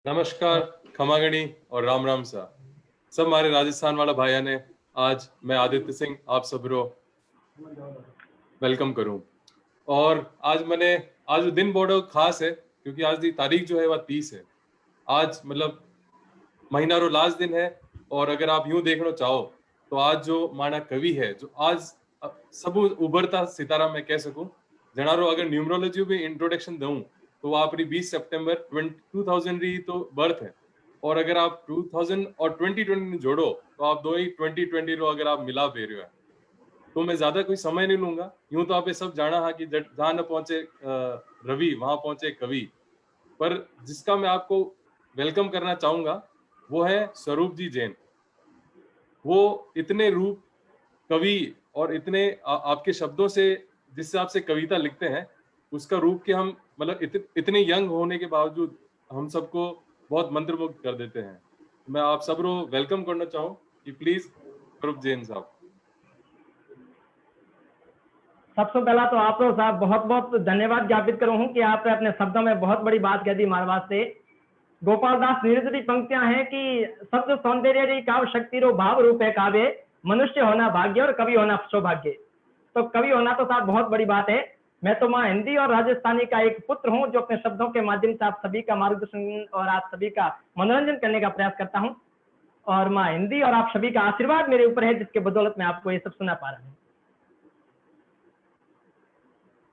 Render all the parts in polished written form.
नमस्कार, खमागणी और राम राम सा सब हमारे राजस्थान वाला भाइया ने। आज मैं आदित्य सिंह आप सबरो वेलकम करूं। और आज जो दिन बड़ो खास है क्योंकि आज की तारीख जो है वह 30 है। आज मतलब महीना रो लास्ट दिन है। और अगर आप यूं देखना चाहो तो आज जो माना कवि है जो आज सब उभरता सितारा मैं कह सकूं जनारो अगर न्यूमरोलॉजी में इंट्रोडक्शन दूं तो आप 20 सितंबर 2000 री तो बर्थ है। और अगर आप 2000 और 2020 में जोड़ो तो आप दो ही 2020 रो अगर आप मिला पा रहे हो। तो मैं ज्यादा कोई समय नहीं लूंगा। यूं तो आप ये सब जाना है कि जहां न पहुंचे रवि वहां पहुंचे कवि। पर जिसका मैं आपको वेलकम करना चाहूंगा वो है स्वरूप जी जैन। वो इतने रूप कवि और इतने आपके शब्दों से जिस हिसाब से कविता लिखते हैं उसका रूप के हम मतलब इतने यंग होने के बावजूद हम सबको बहुत मंत्रमुग्ध कर देते हैं। मैं आप सबको वेलकम करना चाहूँ कि प्लीज स्वरूप जैन साहब। सबसे पहला तो आप लोग साहब बहुत बहुत धन्यवाद ज्ञापित करूँ कि आपने अपने शब्दों में बहुत बड़ी बात कह दी हमारे वास्ते। गोपाल दास नीरज की पंक्तियां हैं कि शब्द सौंदर्य री काव्य शक्ति रो भाव रूप है काव्य, मनुष्य होना भाग्य और कवि होना सौभाग्य। तो कवि होना तो साहब बहुत बड़ी बात है। मैं तो माँ हिंदी और राजस्थानी का एक पुत्र हूँ जो अपने शब्दों के माध्यम से आप सभी का मार्गदर्शन और आप सभी का मनोरंजन करने का प्रयास करता हूँ। और माँ हिंदी और आप सभी का आशीर्वाद मेरे ऊपर है जिसके बदौलत मैं आपको ये सब सुना पा रहा हूँ।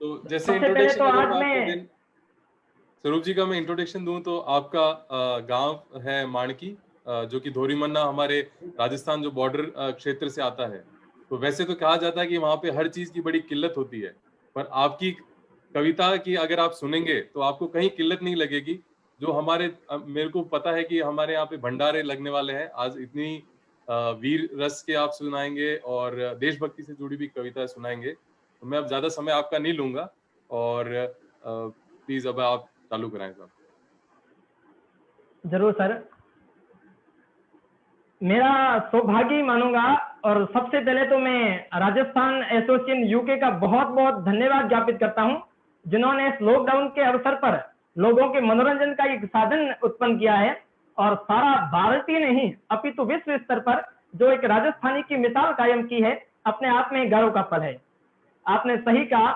तो जैसे सबसे पहले इंट्रोडक्शन तो अगर आज मैं आपको मैं स्वरूप जी का मैं इंट्रोडक्शन दूं तो आपका गांव है माणकी जो कि धोरीमन्ना हमारे राजस्थान जो बॉर्डर क्षेत्र से आता है। तो वैसे तो कहा जाता है कि वहां पे हर चीज की बड़ी किल्लत होती है। पर आपकी कविता की अगर आप सुनेंगे तो आपको कहीं किल्लत नहीं लगेगी। जो हमारे मेरे को पता है कि हमारे यहाँ पे भंडारे लगने वाले हैं आज। इतनी वीर रस के आप सुनाएंगे और देशभक्ति से जुड़ी भी कविता सुनाएंगे। तो मैं अब ज्यादा समय आपका नहीं लूंगा और प्लीज अब आप चालू कराएं साहब। जरूर सर, मेरा सौभाग्य मानूंगा। और सबसे पहले तो मैं राजस्थान एसोसिएशन यूके का बहुत बहुत धन्यवाद ज्ञापित करता हूं जिन्होंने इस लॉकडाउन के अवसर पर लोगों के मनोरंजन का एक साधन उत्पन्न किया है। और सारा भारतीय नहीं अपितु विश्व स्तर पर जो एक राजस्थानी की मिसाल कायम की है अपने आप में गर्व का पल है। आपने सही कहा,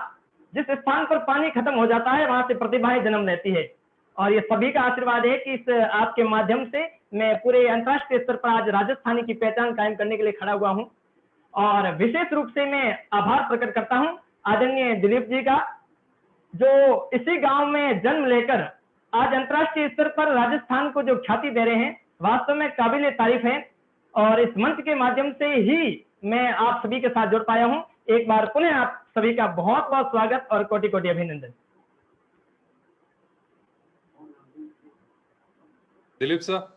जिस स्थान पर पानी खत्म हो जाता है वहां से प्रतिभाएं जन्म लेती है। और ये सभी का आशीर्वाद है कि इस आपके माध्यम से मैं पूरे अंतर्राष्ट्रीय स्तर पर आज राजस्थानी की पहचान कायम करने के लिए खड़ा हुआ हूं। और विशेष रूप से मैं आभार प्रकट करता हूं आदरणीय दिलीप जी का, जो इसी गांव में जन्म लेकर आज अंतर्राष्ट्रीय स्तर पर राजस्थान को जो ख्याति दे रहे हैं वास्तव में काबिल तारीफ है। और इस मंच के माध्यम से ही मैं आप सभी के साथ जुड़ पाया हूं। एक बार पुनः आप सभी का बहुत बहुत स्वागत और कोटि कोटि अभिनंदन। दिलीप सर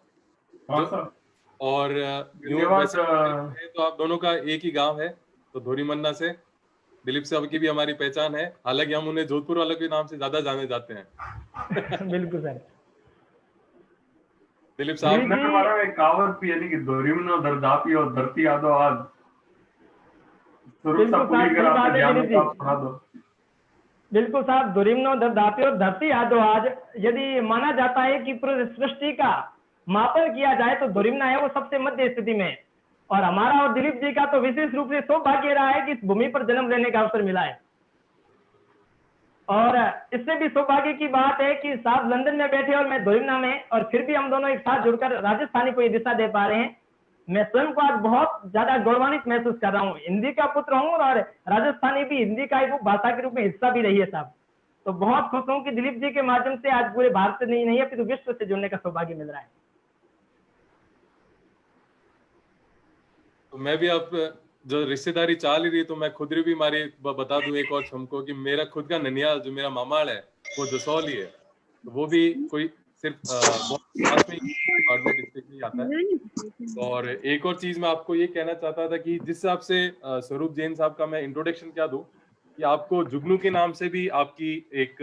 और यूं वैसे तो आप दोनों का एक ही गांव है तो धोरीमन्ना से दिलीप साहब की भी हमारी पहचान है। हालांकि हम उन्हें जोधपुर वाले के नाम से ज्यादा जाने जाते हैं। बिल्कुल सर। दिलीप साहब ने हमारा एक कहावत भी है कि धोरीमन्ना दरदापी और धरती आदो आज स्वरूप सा पूरी कर आपके ज्ञान को आप सुना दो। बिल्कुल साहब, धुरीमनो दरदापी और धरती आदो आज यदि माना जाता है कि पूरी सृष्टि का मापन किया जाए तो धुरीमना है वो सबसे मध्य स्थिति में। और हमारा और दिलीप जी का तो विशेष रूप से सौभाग्य रहा है कि इस भूमि पर जन्म लेने का अवसर मिला है। और इससे भी सौभाग्य की बात है कि साहब लंदन में बैठे और मैं धुरीमना में, और फिर भी हम दोनों एक साथ जुड़कर राजस्थानी को ये दिशा दे पा रहे हैं। मैं स्वयं को आज बहुत ज्यादा गौरवान्वित महसूस कर रहा हूँ। हिंदी का पुत्र हूँ और राजस्थानी भी हिंदी का एक भाषा के रूप में हिस्सा भी रही है साहब। तो बहुत खुश हूँ कि दिलीप जी के माध्यम से आज पूरे भारत से नहीं है तो विश्व से जुड़ने का सौभाग्य मिल रहा है। तो मैं भी अब जो रिश्तेदारी चाल ही रही तो मैं खुद भी मारी बता दूं एक और हमको कि मेरा खुद का ननियाल जो मेरा मामाड़ है वो जसौली है। तो वो भी कोई सिर्फ पास में बाड़मेर डिस्ट्रिक्ट में आता है। और एक और चीज मैं आपको ये कहना चाहता था कि जिस हिसाब से स्वरूप जैन साहब का मैं इंट्रोडक्शन क्या दूं कि आपको जुगनू के नाम से भी आपकी एक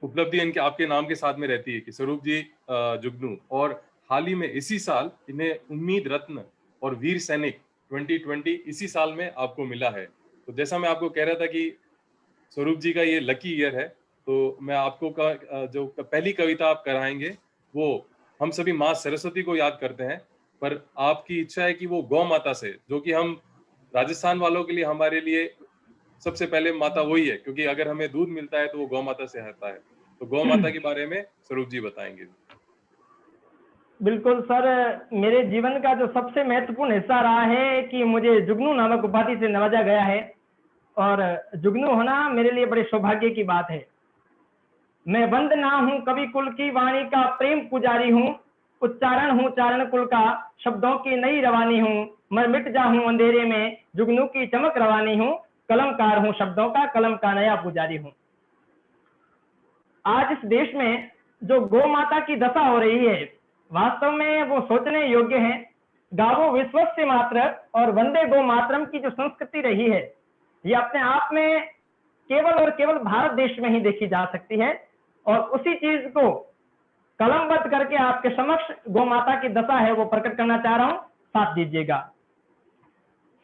उपलब्धि इनके आपके नाम के साथ में रहती है कि स्वरूप जी जुगनू। और हाल ही में इसी साल इन्हें उम्मीद रत्न और वीर सैनिक 2020 इसी साल में आपको मिला है। तो जैसा मैं आपको कह रहा था कि स्वरूप जी का ये लकी ईयर है तो मैं आपको जो पहली कविता आप कराएंगे वो हम सभी माँ सरस्वती को याद करते हैं, पर आपकी इच्छा है कि वो गौ माता से, जो कि हम राजस्थान वालों के लिए, हमारे लिए सबसे पहले माता वही है, क्योंकि अगर हमें दूध मिलता है तो वो गौ माता से आता है। तो गौ माता के बारे में स्वरूप जी बताएंगे। बिल्कुल सर, मेरे जीवन का जो सबसे महत्वपूर्ण हिस्सा रहा है कि मुझे जुगनू नामक उपाधि से नवाजा गया है, और जुगनू होना मेरे लिए बड़े सौभाग्य की बात है। मैं वंदना हूँ कवि कुल की, वाणी का प्रेम पुजारी हूँ, उच्चारण हूँ चारण कुल का, शब्दों की नई रवानी हूँ, मैं मिट जाऊं अंधेरे में, जुगनू की चमक रवानी हूँ, कलमकार हूँ शब्दों का, कलम का नया पुजारी हूँ। आज इस देश में जो गौ माता की दशा हो रही है, वास्तव में वो सोचने योग्य है। गावो विश्वस्य मात्र और वंदे गो मातरम की जो संस्कृति रही है, ये अपने आप में केवल और केवल भारत देश में ही देखी जा सकती है, और उसी चीज को कलमबद्ध करके आपके समक्ष गौ माता की दशा है वो प्रकट करना चाह रहा हूं, साथ दीजिएगा।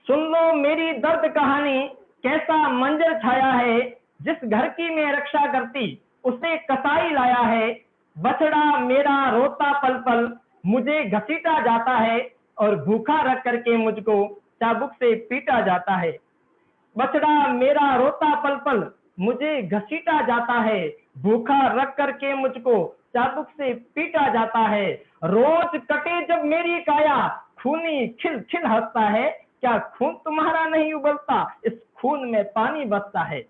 सुन लो मेरी दर्द कहानी, कैसा मंजर छाया है, जिस घर की मैं रक्षा करती उसे कसाई लाया है, बछड़ा मेरा रोता पल पल मुझे घसीटा जाता है, और भूखा रख करके मुझको चाबुक से पीटा जाता है। बछड़ा मेरा रोता पल पल मुझे घसीटा जाता है, भूखा रख करके मुझको चाबुक से पीटा जाता है। रोज कटे जब मेरी काया, खूनी खिल खिल हंसता है, क्या खून तुम्हारा नहीं उबलता, इस खून में पानी बसता है।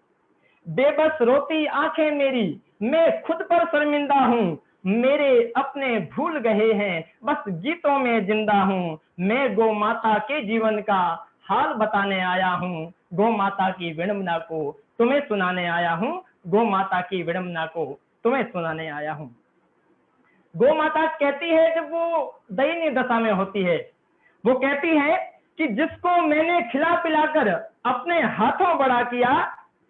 बेबस रोती आंखें मेरी, मैं खुद पर शर्मिंदा हूँ, मेरे अपने भूल गए हैं, बस गीतों में जिंदा हूँ। मैं गौ माता के जीवन का हाल बताने आया हूँ, गौ माता की विडंबना को तुम्हें सुनाने आया हूँ, गौ माता की विडंबना को तुम्हें सुनाने आया हूँ। गौ माता कहती है, जब वो दयनीय दशा में होती है, वो कहती है कि जिसको मैंने खिला पिलाकर अपने हाथों बड़ा किया,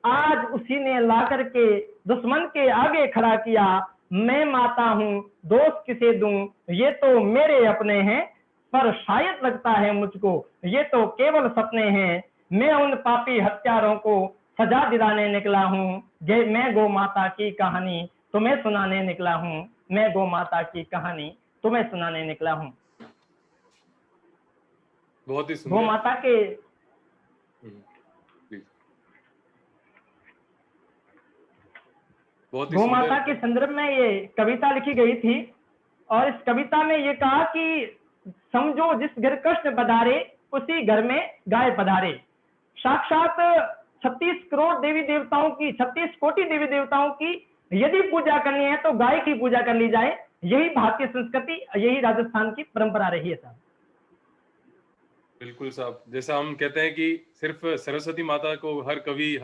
आज उसी ने ला करके दुश्मन के आगे खड़ा किया। मैं माता हूँ, दोष किसे दूं, ये तो मेरे अपने हैं, पर शायद लगता है मुझको ये तो केवल सपने हैं। मैं उन पापी हत्यारों को सजा दिलाने निकला हूँ, मैं गौ माता की कहानी तुम्हें सुनाने निकला हूँ, मैं गौ माता की कहानी तुम्हें सुनाने निकला हूँ। बहुत ही गौ सुंदर। माता के बहुत ही गौ सुंदर। माता के संदर्भ में ये कविता लिखी गई थी, और इस कविता में ये कहा कि समझो जिस घर कृष्ण पधारे, उसी घर में गाय पधारे। साक्षात 36 करोड़ देवी देवताओं की, 36 कोटि देवी देवताओं की यदि पूजा करनी है तो गाय की पूजा कर ली जाए। यही भारतीय संस्कृति, यही राजस्थान की परंपरा रही है साहब। बिल्कुल साहब, जैसा हम कहते हैं कि सिर्फ सरस्वती माता को हर कवि,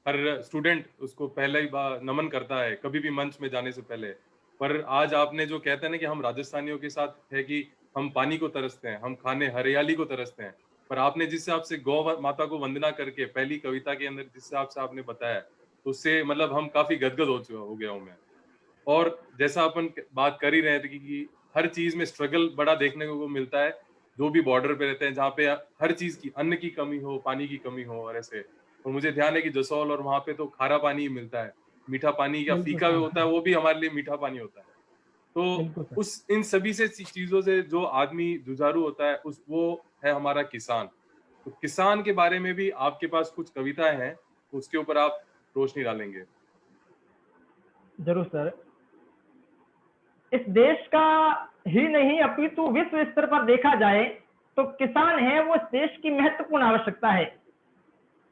हर स्टूडेंट उसको पहले ही बार नमन करता है, कभी भी मंच में जाने से पहले। पर आज आपने जो कहते हैं ना कि हम राजस्थानियों के साथ है कि हम पानी को तरसते हैं, हम खाने हरियाली को तरसते हैं, पर आपने जिस हिसाब से गौ माता को वंदना करके पहली कविता के अंदर जिस हिसाब से आपने बताया, तो उससे मतलब हम काफी गदगद हो गया हूं मैं। और जैसा अपन बात कर ही रहे थे कि हर चीज में स्ट्रगल बड़ा देखने को मिलता है, जो भी बॉर्डर पे रहते हैं, जहाँ पे हर चीज की, अन्न की कमी हो, पानी की कमी हो, और ऐसे। और मुझे ध्यान है कि जसौल और वहां पे तो खारा पानी ही मिलता है, मीठा पानी या बिल्कुल फीका सर, होता है, वो भी हमारे लिए मीठा पानी होता है। तो बिल्कुल सर। उस इन सभी से चीजों से जो आदमी जुझारू होता है, उस वो है हमारा किसान। तो किसान के बारे में भी आपके पास कुछ कविताएं हैं, उसके ऊपर आप रोशनी डालेंगे। जरूर सर। इस देश का ही नहीं अपितु विश्व स्तर पर देखा जाए तो किसान है वो इस देश की महत्वपूर्ण आवश्यकता है।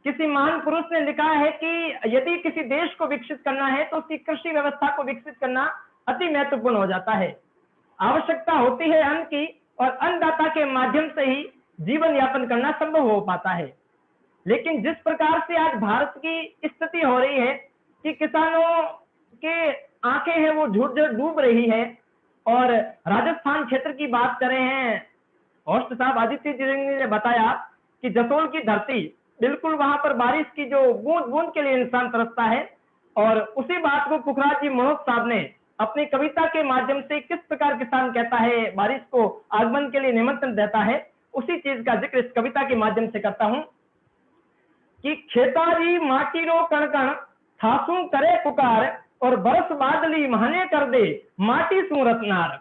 किसी महान पुरुष ने लिखा है कि यदि किसी देश को विकसित करना है तो उसकी कृषि व्यवस्था को विकसित करना अति महत्वपूर्ण हो जाता है। आवश्यकता होती है अन्न की, और अन्नदाता के माध्यम से ही जीवन यापन करना संभव हो पाता है। लेकिन जिस प्रकार से आज भारत की स्थिति हो रही है कि किसानों के आंखें हैं वो झुरझुर डूब रही है, और राजस्थान क्षेत्र की बात करें हैं, होस्ट साहब आदित्य जी ने बताया कि जसोल की धरती, बिल्कुल वहां पर बारिश की जो बूंद बूंद के लिए इंसान तरसता है। और उसी बात को पुखराज जी मनोज साहब ने अपनी कविता के माध्यम से किस प्रकार किसान कहता है, बारिश को आगमन के लिए निमंत्रण देता है, उसी चीज का जिक्र इस कविता के माध्यम से करता हूं कि खेतारी माटी रो कण कण थासू करे पुकार, और बरस बादली महाने कर दे माटी सू रत्नार।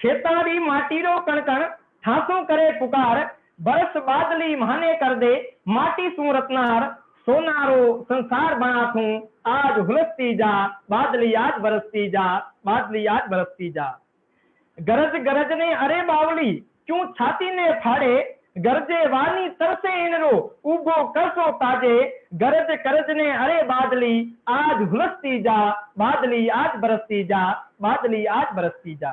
खेतारी माटीरो कणकण ठासों करे पुकार, बरस बादली महाने कर दे माटी सू रत्नार। सोनारो संसार बनाथू आज हुलसती जा, बादली आज बरसती जा, बादली आज बरसती जा। गरज गरज ने अरे बावली क्यों छाती ने फाड़े, गरजे वानी तरसे इनरो उभो करसो ताजे। गरज करज ने अरे बादली आज हुलसती जा, बादली आज बरसती जा, बादली आज बरसती जा।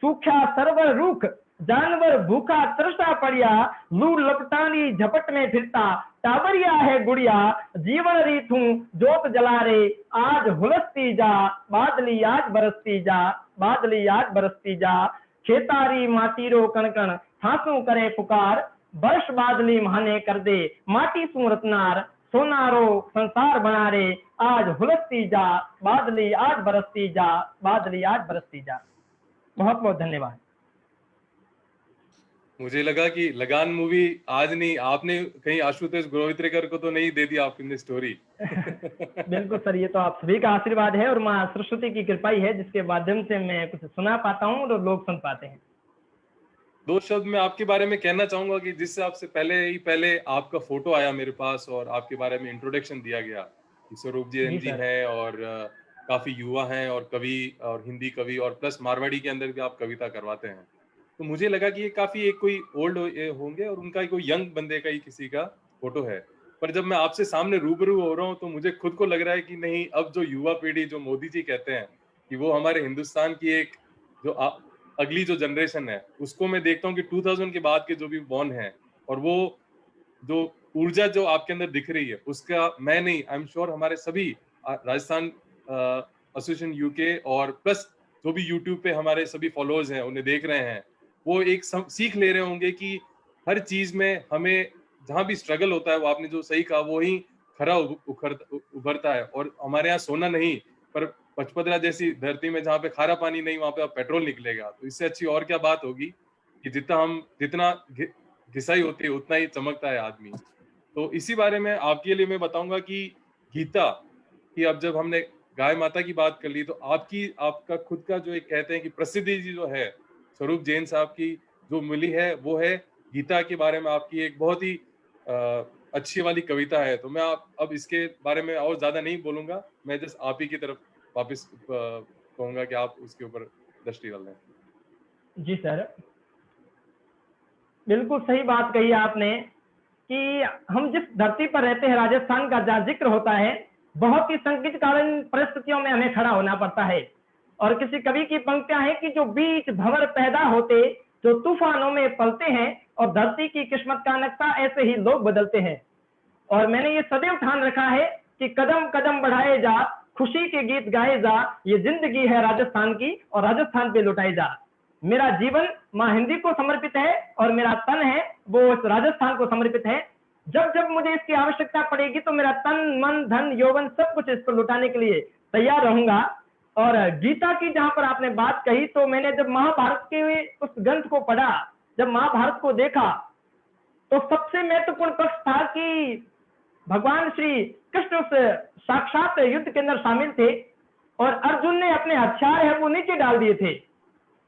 सूख्या सरवर रूख जानवर भूखा तरसा पड़िया, लू लपटानी झपट में फिरता टाबरिया है गुड़िया। जीवन रीतू जोत जला रे आज हुलसती जा, बादली आज बरसती जा, बादली आज बरसती जा। खेतारी माटीरो कणकण ठासू करे पुकार, बरस बादली महाने कर दे माटी सू रत्नार। सोनारो संसार बना रे आज हुलसती जा, बादली आज बरसती जा, बादली आज बरसती जा। बहुत बहुत धन्यवाद। मुझे लगा कि लगान मूवी आज नहीं, आपने कहीं आशुतोष गोवित्रेकर को तो नहीं दे दी आपने स्टोरी। बिल्कुल सर, ये तो आप सभी का आशीर्वाद है और माँ सरस्वती की कृपा ही है जिसके माध्यम से मैं कुछ सुना पाता हूँ और लोग सुन पाते हैं। दो शब्द मैं आपके बारे में कहना चाहूंगा कि जिससे आपसे पहले आपका फोटो आया मेरे पास और आपके बारे में इंट्रोडक्शन दिया गया कि स्वरूप जी है और काफी युवा हैं और कवि और हिंदी कवि और प्लस मारवाड़ी के अंदर भी आप कविता करवाते हैं। तो मुझे लगा कि ये काफी एक कोई ओल्ड होंगे और उनका कोई यंग बंदे का ही किसी का फोटो है। पर जब मैं आपसे सामने रूबरू हो रहा हूँ तो मुझे खुद को लग रहा है कि नहीं, अब जो युवा पीढ़ी, जो मोदी जी कहते हैं कि वो हमारे हिंदुस्तान की एक जो अगली जो जनरेशन है, उसको मैं देखता हूँ कि 2000 के बाद के जो भी बॉर्न है और वो जो ऊर्जा जो आपके अंदर दिख रही है उसका मैं नहीं, आई एम श्योर हमारे सभी राजस्थान एसोसिएशन यूके और प्लस जो भी यूट्यूब पे हमारे सभी फॉलोअर्स हैं उन्हें देख रहे हैं, वो एक सीख ले रहे होंगे कि हर चीज में हमें जहां भी स्ट्रगल होता है, वो आपने जो सही कहा वो ही खरा उभरता है। और हमारे यहाँ सोना नहीं पर पचपदरा जैसी धरती में जहाँ पे खारा पानी नहीं, वहां पे पेट्रोल निकलेगा। तो इससे अच्छी और क्या बात होगी कि जितना घिसाई होती है उतना ही चमकता है आदमी। तो इसी बारे में आपके लिए मैं बताऊंगा कि गीता की अब जब हमने गाय माता की बात कर ली तो आपका खुद का जो एक कहते हैं कि प्रसिद्धि जो है स्वरूप जैन साहब की जो मिली है वो है गीता के बारे में आपकी एक बहुत ही अच्छी वाली कविता है। तो मैं अब इसके बारे में और ज्यादा नहीं बोलूंगा, मैं जस्ट आप ही की तरफ वापस कहूंगा कि आप उसके ऊपर दृष्टि डालें। जी सर, बिल्कुल सही बात कही आपने कि हम जिस धरती पर रहते हैं, राजस्थान का जहाँ जिक्र होता है, बहुत ही संकटकालीन परिस्थितियों में हमें खड़ा होना पड़ता है। और किसी कवि की पंक्तियां हैं कि जो बीच भंवर पैदा होते, जो तूफानों में पलते हैं और धरती की किस्मत का नक्शा ऐसे ही लोग बदलते हैं। और मैंने ये सदैव ठान रखा है कि कदम कदम बढ़ाए जा, खुशी के गीत गाए जा, ये जिंदगी है राजस्थान की और राजस्थान पे लुटाए जा। मेरा जीवन माँ हिंदी को समर्पित है और मेरा तन है वो इस राजस्थान को समर्पित है। जब जब मुझे इसकी आवश्यकता पड़ेगी तो मेरा तन मन धन यौवन सब कुछ इसको लुटाने के लिए तैयार रहूंगा। और गीता की जहां पर आपने बात कही, तो मैंने जब महाभारत के उस ग्रंथ को पढ़ा, जब महाभारत को देखा, तो सबसे महत्वपूर्ण पक्ष था कि भगवान श्री कृष्ण उस साक्षात युद्ध के अंदर शामिल थे और अर्जुन ने अपने हथियार है वो नीचे डाल दिए थे।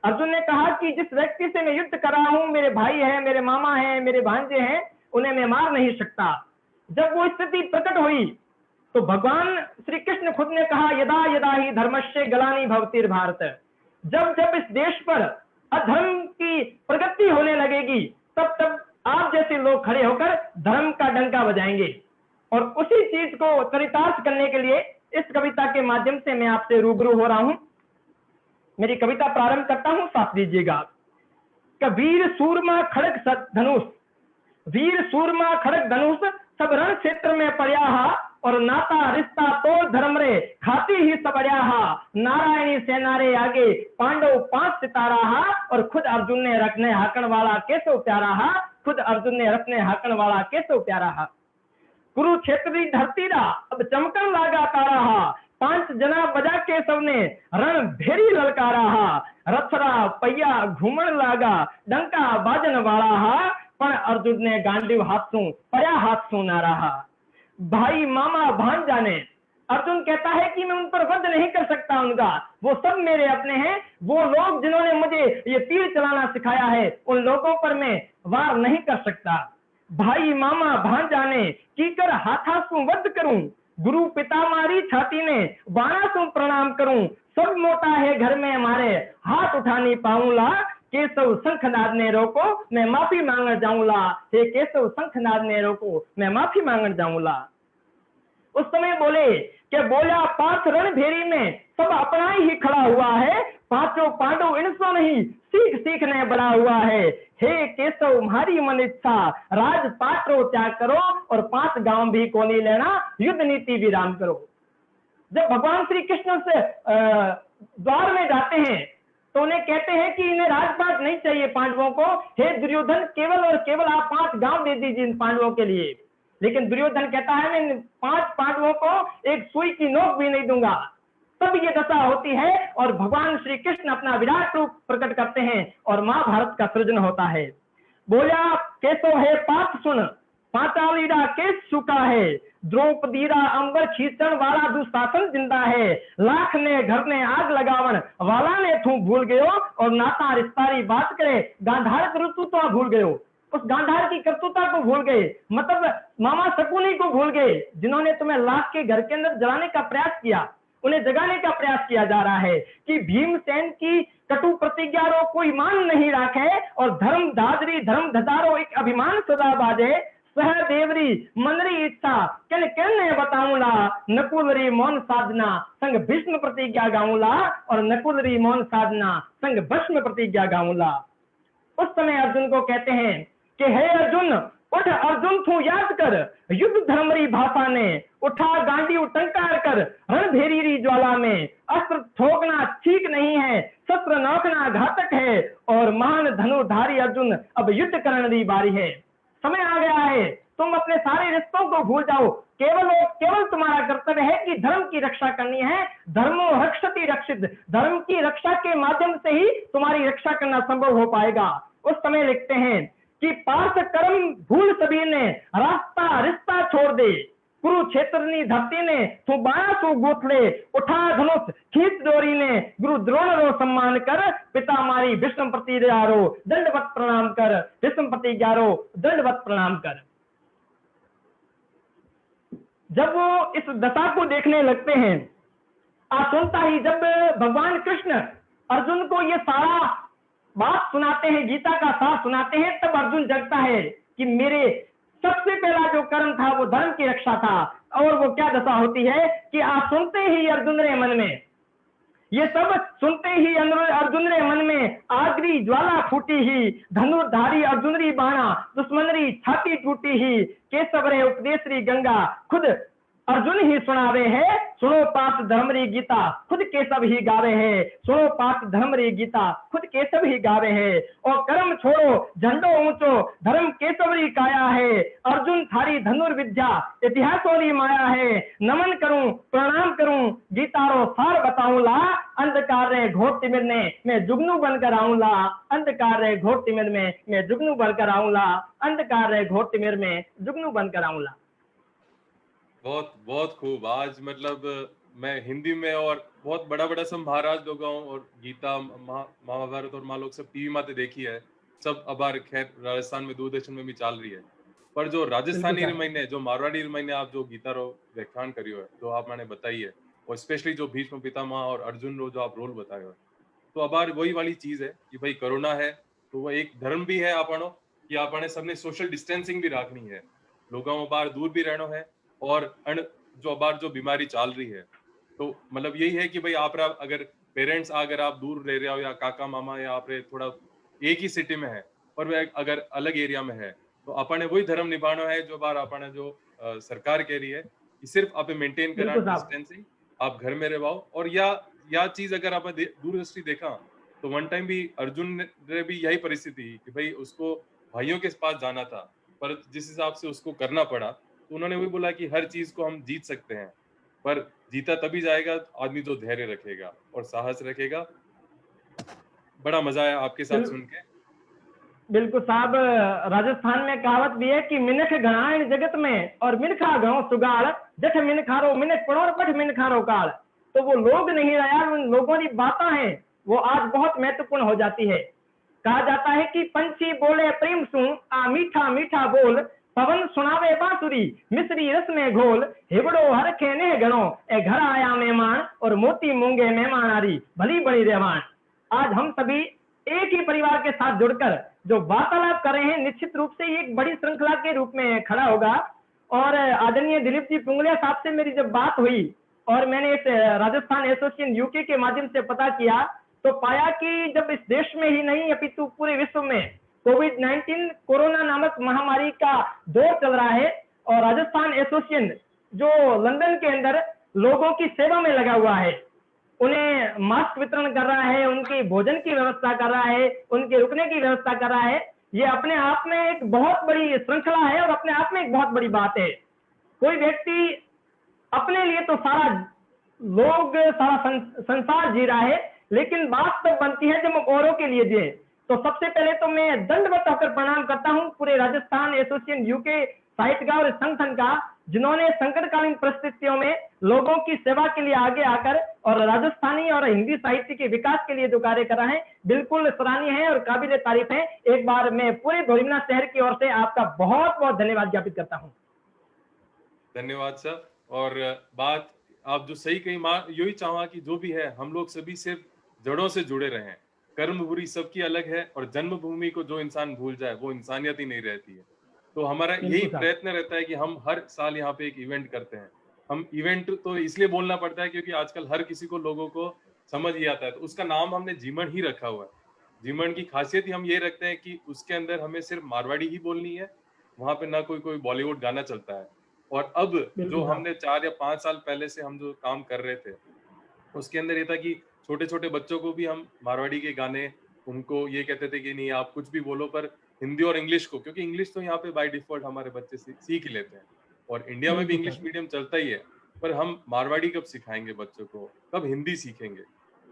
अर्जुन ने कहा कि जिस व्यक्ति से मैं युद्ध कर रहा हूं, मेरे भाई हैं, मेरे मामा हैं, मेरे भांजे हैं, उन्हें मैं मार नहीं सकता। जब वो स्थिति प्रकट हुई तो भगवान श्री कृष्ण खुद ने कहा, यदा यदा ही धर्मस्य ग्लानि भवति भारत। जब जब इस देश पर अधर्म की प्रगति होने लगेगी, तब तब आप जैसे लोग खड़े होकर धर्म का डंका बजाएंगे। और उसी चीज को चरितार्थ करने के लिए इस कविता के माध्यम से मैं आपसे रूबरू हो रहा हूं। मेरी कविता प्रारंभ करता हूं, साथ दीजिएगा। वीर सूरमा खड़ग धनुष, वीर सूरमा खड़ग धनुष, सब रण क्षेत्र में पड़या और नाता रिश्ता तो धर्म रे खाती ही सबड़या। नारायणी सेना रे आगे पांडव 5 सितारा और खुद अर्जुन ने रखने हाकण वाला केसो प्यारा। खुद अर्जुन ने रखने हाकण वाला केसो प्यारा। कुरुक्षेत्र धरती रा अब चमकन लागा तारा। 5 जना बजा के सबने रण भेरी ललकारा। रथरा पहिया घूमन लागा डंका बाजन वाला। पण अर्जुन ने गांडीव हाथ सू पया हाथ सू नारा। भाई मामा भांजा ने अर्जुन कहता है कि मैं उन पर वध नहीं कर सकता, उनका वो सब मेरे अपने हैं। वो लोग जिन्होंने मुझे ये तीर चलाना सिखाया है, उन लोगों पर मैं वार नहीं कर सकता। भाई मामा भांजाने कीकर हाथासु वध करूं, गुरु पिता मारी छाती ने बाणासु प्रणाम करूं। सब मोटा है घर में हमारे, हाथ उठा नहीं पाऊंगा। केशव शंखनाद ने रोको, मैं माफी मांगने जाऊंगा। हे केशव शंखनाद ने रोको, मैं माफी मांगने जाऊंगा। उस समय बोले कि बोला पांच रणभेरी में सब अपना ही खड़ा हुआ है, पांचों पांडव इनसो नहीं सीख सीखने बड़ा हुआ है। हे केशव हमारी मन इच्छा, राज पात्रो त्याग करो और 5 गांव भी को नहीं लेना, युद्ध नीति विराम करो। जब भगवान श्री कृष्ण से द्वार में जाते हैं तो उन्हें कहते हैं कि इन्हें राजपाट नहीं चाहिए पांडवों को। हे दुर्योधन, केवल और केवल आप 5 गांव दे दीजिए इन पांडवों के लिए। लेकिन दुर्योधन कहता है मैं 5 पांडवों को एक सुई की नोक भी नहीं दूंगा। तब ये दशा होती है और भगवान श्री कृष्ण अपना विराट रूप प्रकट करते हैं और महाभारत का सृजन होता है। बोला केशव है पात सुन, पांचालीरा केस सुखा है, द्रौपदीरा अंबर खींचण वाला दुशासन जिंदा है। लाख ने घर ने आग लगावन वाला ने थू भूल गयो, और नाता रिश्तारी बात करे गांधार करतूता भूल गयो। उस गांधार की करतूता को भूल गए, मतलब मामा शकुनी को भूल गए, जिन्होंने तुम्हें लाख के घर के अंदर जलाने का प्रयास किया। उन्हें जगाने का प्रयास किया जा रहा है कि भीमसेन की कटु प्रतिज्ञा रो कोई मान नहीं राखे, और धर्म धादरी धर्म धदारो एक अभिमान सदा बाजे। सहदेवरी मनरी इच्छा किन किन बताऊंला, नकुलरी मौन साधना संग भीष्म प्रतिज्ञा गाऊंला, और नकुलरी मौन साधना संग भस्म प्रतिज्ञा गाऊंला। उस समय अर्जुन को कहते हैं कि हे अर्जुन उठ, अर्जुन तू याद कर युद्ध धर्मरी भाषा ने, उठा गांडी उटंकार कर रणभेरी ज्वाला में। अस्त्र ठोकना ठीक नहीं है, शस्त्र नौकना घातक है, और महान धनुधारी अर्जुन अब युद्ध करने की बारी है। समय आ गया है, तुम अपने सारे रिश्तों को भूल जाओ। केवल तुम्हारा कर्तव्य है कि धर्म की रक्षा करनी है। धर्मो रक्षति रक्षित, धर्म की रक्षा के माध्यम से ही तुम्हारी रक्षा करना संभव हो पाएगा। उस समय लिखते हैं कि पार्थ कर्म भूल सभी ने, रास्ता रिश्ता छोड़ दे। कुरुक्षेत्र धरती ने तू बाया सो गूथ ले, उठा धनुष खींच डोरी ने, गुरु द्रोण रो सम्मान कर। पिता मारी भीष्म प्रतिज्ञा रो दंडवत प्रणाम कर, भीष्म प्रतिज्ञा रो दंडवत प्रणाम कर। जब वो इस दशा को देखने लगते हैं, सुनता ही जब भगवान कृष्ण अर्जुन को ये सारा बात सुनाते हैं, गीता का सार सुनाते हैं, तब अर्जुन जगता है कि मेरे सबसे पहला जो कर्म था वो धर्म की रक्षा था। और वो क्या दशा होती है कि सुनते ही अर्जुन रे मन में, ये सब सुनते ही अर्जुन रे मन में आगरी ज्वाला फूटी ही, धनुर्धारी अर्जुन री बाणा दुश्मन री छाती टूटी ही। केशव रे उपदेश री गंगा खुद अर्जुन ही सुनावे है, सुनो पाठ धर्म री गीता खुद केशव ही गावे है। सुनो पाठ धर्म री गीता खुद केशव ही गावे है। और कर्म छोड़ो झंडो ऊंचो, धर्म केशव री काया है। अर्जुन थारी धनुर्विद्या इतिहासों री माया है। नमन करूं प्रणाम करूं गीतारो सार बताऊंला, अंधकार रे घोर तिमिर ने मैं जुगनू बनकर आऊंला। अंधकार रे घोर तिमिर में मैं जुगनू बनकर आऊंला, अंधकार रे घोर तिमिर में जुगनू बनकर आऊंला। बहुत बहुत खूब। आज मतलब मैं हिंदी में और बहुत बड़ा बड़ा सब महाराज लोग और गीता महाभारत और माँ लोग सब टीवी माते देखी है सब। अबार खैर राजस्थान में दूरदर्शन में भी चल रही है, पर जो राजस्थानी रामायण जो मारवाड़ी रामायण आप जो गीता रो व्याख्यान करियो है, जो आप मैंने बताई है, और स्पेशली जो भीष्म पितामह और अर्जुन रो जो आप रोल बताए हो, तो अबार वही वाली चीज है कि भाई कोरोना है तो वो एक धर्म भी है आपनो कि आपने सबने सोशल डिस्टेंसिंग भी रखनी है, लोगों बाहर दूर भी रहना है। और जो अबार जो बीमारी चल रही है, तो मतलब यही है कि भाई आप अगर पेरेंट्स अगर आप दूर रह रहे हो, या काका मामा या आप थोड़ा एक ही सिटी में है और वह अगर अलग एरिया में है, तो अपने वही धर्म निभाना है जो बार अपने जो सरकार कह रही है कि सिर्फ आप मेंटेन करा डिस्टेंसिंग, आप घर में रहो। और या चीज अगर आप दूरदृष्टि देखा तो वन टाइम भी अर्जुन ने भी यही परिस्थिति कि भाई उसको भाइयों के पास जाना था, पर जिस हिसाब से उसको करना पड़ा, तो उन्होंने वही बोला कि हर चीज को हम जीत सकते हैं, पर जीता तभी जाएगा आदमी जो धैर्य रखेगा और साहस रखेगा। बड़ा मजा आया आपके साथ सुन के। बिल्कुल साहब, राजस्थान में कहावत भी है कि मिनख घणाइन जगत में और मिनखा घणो सुगाड़, जठ मिनखारो मिनख पड़ो और पठ मिनखारो काल। तो वो लोग नहीं रहा, उन लोगों की बातें हैं वो आज बहुत महत्वपूर्ण हो जाती है। कहा जाता है कि पंछी बोले प्रेम सु आ मीठा मीठा बोल, पवन सुनावे बांसुरी मिश्री रस में घोल, हिबड़ो हर खेने गणो ए घर आया मेहमान और मोती मूंगे मेहमान आरी भली बड़ी रहमान। आज हम सभी एक ही परिवार के साथ जुड़कर जो वार्तालाप कर रहे हैं, निश्चित रूप से एक बड़ी श्रृंखला के रूप में खड़ा होगा। और आदरणीय दिलीप जी पुंगलिया साहब से मेरी जब बात हुई और मैंने इस राजस्थान एसोसिएशन यूके के माध्यम से पता किया, तो पाया कि जब इस देश में ही नहीं अपितु पूरे विश्व में कोविड-19 कोरोना नामक महामारी का दौर चल रहा है और राजस्थान एसोसिएशन जो लंदन के अंदर लोगों की सेवा में लगा हुआ है, उन्हें मास्क वितरण कर रहा है, उनकी भोजन की व्यवस्था कर रहा है, उनके रुकने की व्यवस्था कर रहा है, ये अपने आप में एक बहुत बड़ी श्रृंखला है और अपने आप में एक बहुत बड़ी बात है। कोई व्यक्ति अपने लिए तो सारा लोग सारा संसार जी रहा है, लेकिन बात तब बनती है जब हम औरों के लिए जिए। तो सबसे पहले तो मैं दंडवत होकर प्रणाम करता हूं पूरे राजस्थान एसोसिएशन यूके साहित्यकार और संगठन का, जिन्होंने संकटकालीन परिस्थितियों में लोगों की सेवा के लिए आगे आकर और राजस्थानी और हिंदी साहित्य के विकास के लिए जो कार्य कर रहे हैं, बिल्कुल सराहनीय है और काबिल तारीफ है। एक बार मैं पूरे धोरीमना शहर की ओर से आपका बहुत बहुत धन्यवाद ज्ञापित करता हूँ। धन्यवाद सर। और बात आप जो सही कही, माँ यही चाहूंगा कि जो भी है हम लोग सभी सिर्फ जड़ों से जुड़े रहें। कर्मभूमि सबकी अलग है और जन्मभूमि को जो इंसान भूल जाए वो इंसानियत ही नहीं रहती है। तो हमारा यही प्रयत्न रहता है कि हम हर साल यहाँ पे एक इवेंट करते हैं। हम इवेंट तो इसलिए बोलना पड़ता है क्योंकि आजकल हर किसी को लोगों को समझ ही आता है, तो उसका नाम हमने जीमण ही रखा हुआ है। जीमण की खासियत ही हम ये रखते हैं कि उसके अंदर हमें सिर्फ मारवाड़ी ही बोलनी है, वहां पे ना कोई बॉलीवुड गाना चलता है। और अब जो हमने 4 या 5 साल पहले से हम जो काम कर रहे थे, उसके अंदर ये था कि छोटे छोटे बच्चों को भी हम मारवाड़ी के गाने, उनको ये कहते थे कि नहीं आप कुछ भी बोलो पर हिंदी और इंग्लिश को, क्योंकि इंग्लिश तो यहाँ पे बाय डिफॉल्ट हमारे बच्चे सीख ही लेते हैं और इंडिया में भी इंग्लिश मीडियम चलता ही है, पर हम मारवाड़ी कब सिखाएंगे बच्चों को, कब हिंदी सीखेंगे।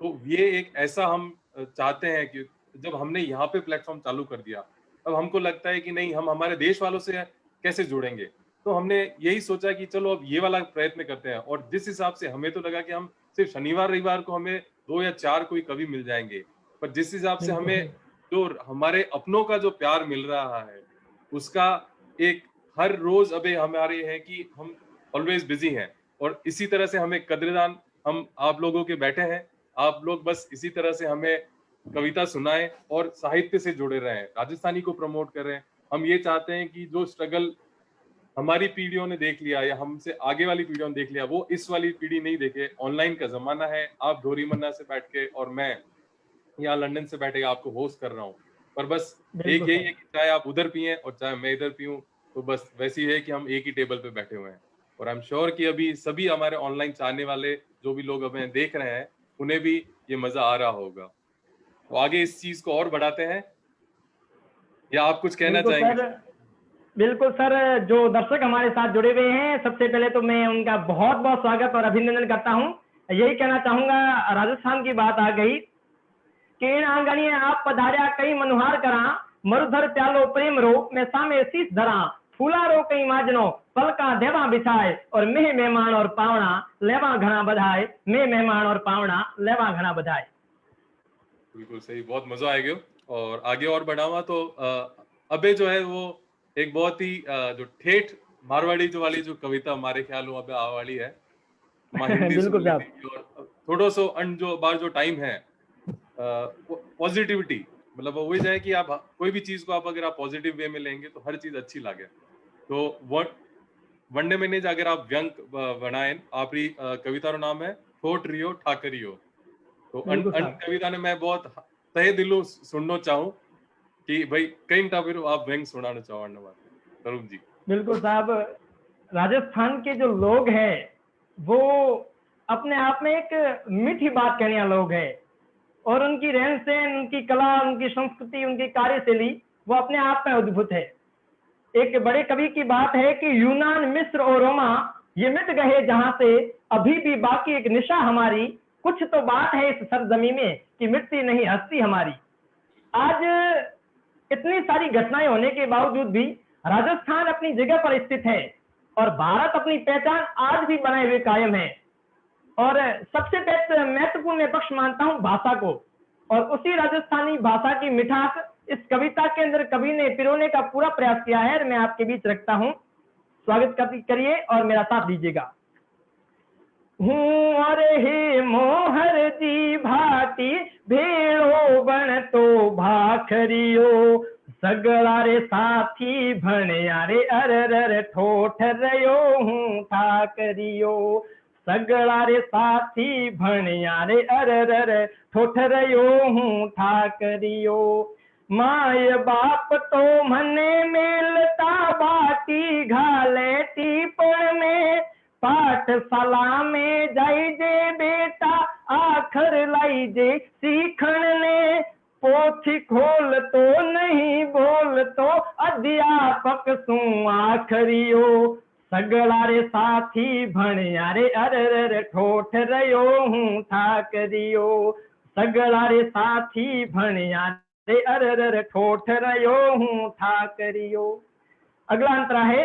तो ये एक ऐसा हम चाहते हैं कि जब हमने यहाँ पे प्लेटफॉर्म चालू कर दिया, अब हमको लगता है कि नहीं हम हमारे देश वालों से कैसे जुड़ेंगे। तो हमने यही सोचा कि चलो अब ये वाला प्रयत्न करते हैं। और जिस हिसाब से हमें तो लगा कि हम सिर्फ शनिवार रविवार को हमें 2 या 4 कोई कवि मिल जाएंगे, पर जिस हिसाब से हमें जो हमारे अपनों का जो प्यार मिल रहा है उसका एक हर रोज अबे हमारे है कि हम ऑलवेज बिजी हैं और इसी तरह से हमें कद्रदान हम आप लोगों के बैठे हैं। आप लोग बस इसी तरह से हमें कविता सुनाएं और साहित्य से जुड़े रहें, राजस्थानी को प्रमोट करें। हम ये चाहते हैं कि जो स्ट्रगल हमारी पीढ़ियों ने देख लिया या हमसे आगे वाली पीढ़ियों ने देख लिया, वो इस वाली पीढ़ी नहीं देखे। ऑनलाइन का जमाना है, आप धोरीमन्ना से बैठ के और मैं यहाँ लंदन से बैठे आपको होस्ट कर रहा हूँ, पर बस एक यही है कि चाहे आप उधर पिए और चाहे मैं इधर पीऊं, तो बस वैसी है कि हम एक ही टेबल पे बैठे हुए हैं। और आई एम श्योर कि अभी सभी हमारे ऑनलाइन चाहने वाले जो भी लोग हमें देख रहे हैं उन्हें भी ये मजा आ रहा होगा। तो आगे इस चीज को और बढ़ाते हैं, या आप कुछ कहना चाहेंगे? बिल्कुल सर, जो दर्शक हमारे साथ जुड़े हुए हैं, सबसे पहले तो मैं उनका बहुत बहुत स्वागत और अभिनंदन करता हूं। यही कहना चाहूंगा, राजस्थान की बात आ गई कि आंगणिये आप पधार्या कई मनुहार करा, मरुधर प्यालो प्रेम रो मैं सामे शीश धरा, फूला रो कई माजनो पलका देवा बिछाए और मैं मेहमान और पावना लेवा घना बधाए, मैं मेहमान और पावना लेवा घना बधाए। बिल्कुल सही, बहुत मजा आएगा। और आगे और बढ़ावा तो अबे जो है वो एक बहुत ही जो ठेठ मारवाड़ी जो वाली जो कविता हमारे ख्याल में अबे आवाली है, बिल्कुल साहब। थोड़ा सो अन जो बार जो टाइम है पॉजिटिविटी, मतलब वो जाए कि आप कोई भी चीज को आप अगर आप पॉजिटिव वे में लेंगे तो हर चीज अच्छी लगे। तो वनडे मैंने अगर आप व्यंग बनाए, आपकी कविता का नाम है ठोट रियो ठाकरियो। तो कविता ने मैं बहुत तहे दिलों सुनना चाहूं कि भाई कई टापिर आप व्यंग सुनाना चाहो तरुण जी। बिल्कुल साहब, राजस्थान के जो लोग हैं वो अपने आप में एक मीठी बात कहने वाले लोग हैं और उनकी रहन सहन, उनकी कला, उनकी संस्कृति, उनकी कार्यशैली वो अपने आप में अद्भुत है। एक बड़े कवि की बात है कि यूनान, मिस्र और रोमा ये मिट गए जहां से, अभी भी बाकी एक निशा हमारी, कुछ तो बात है इस सरजमी में कि मिटती नहीं हस्ती हमारी। आज इतनी सारी घटनाएं होने के बावजूद भी राजस्थान अपनी जगह पर स्थित है और भारत अपनी पहचान आज भी बनाए हुए कायम है। और सबसे महत्वपूर्ण मैं पक्ष मानता हूं भाषा को, और उसी राजस्थानी भाषा की मिठास इस कविता के अंदर कवि ने पिरोने का पूरा प्रयास किया है और मैं आपके बीच रखता हूं। स्वागत करिए और मेरा साथ दीजिएगा। हूँ और हे मोहर जी भाती भेड़ो बन तो भाखरियो, सगड़ा रे साथी भणिया रे अरर ठोठ रयो हूँ ठाकरियो, सगड़ा रे साथी भणिया रे अरर ठोठ रयो हूँ ठाकरियो। माय बाप तो मने मेलता बाटी घाले टीपण में, पाठशाला में जाई जे बेटा आखर लाई जे सीखण ने, पोथी खोल तो नहीं बोल तो अध्यापक सू आखरियो, सगड़ा रे साथी भणिया रे अरर ठोठ रयो हूँ ठाकरियो, सगड़ा रे साथी भणिया रे अरर ठोठ रयो हूँ ठाकरियो। अगला अंतरा है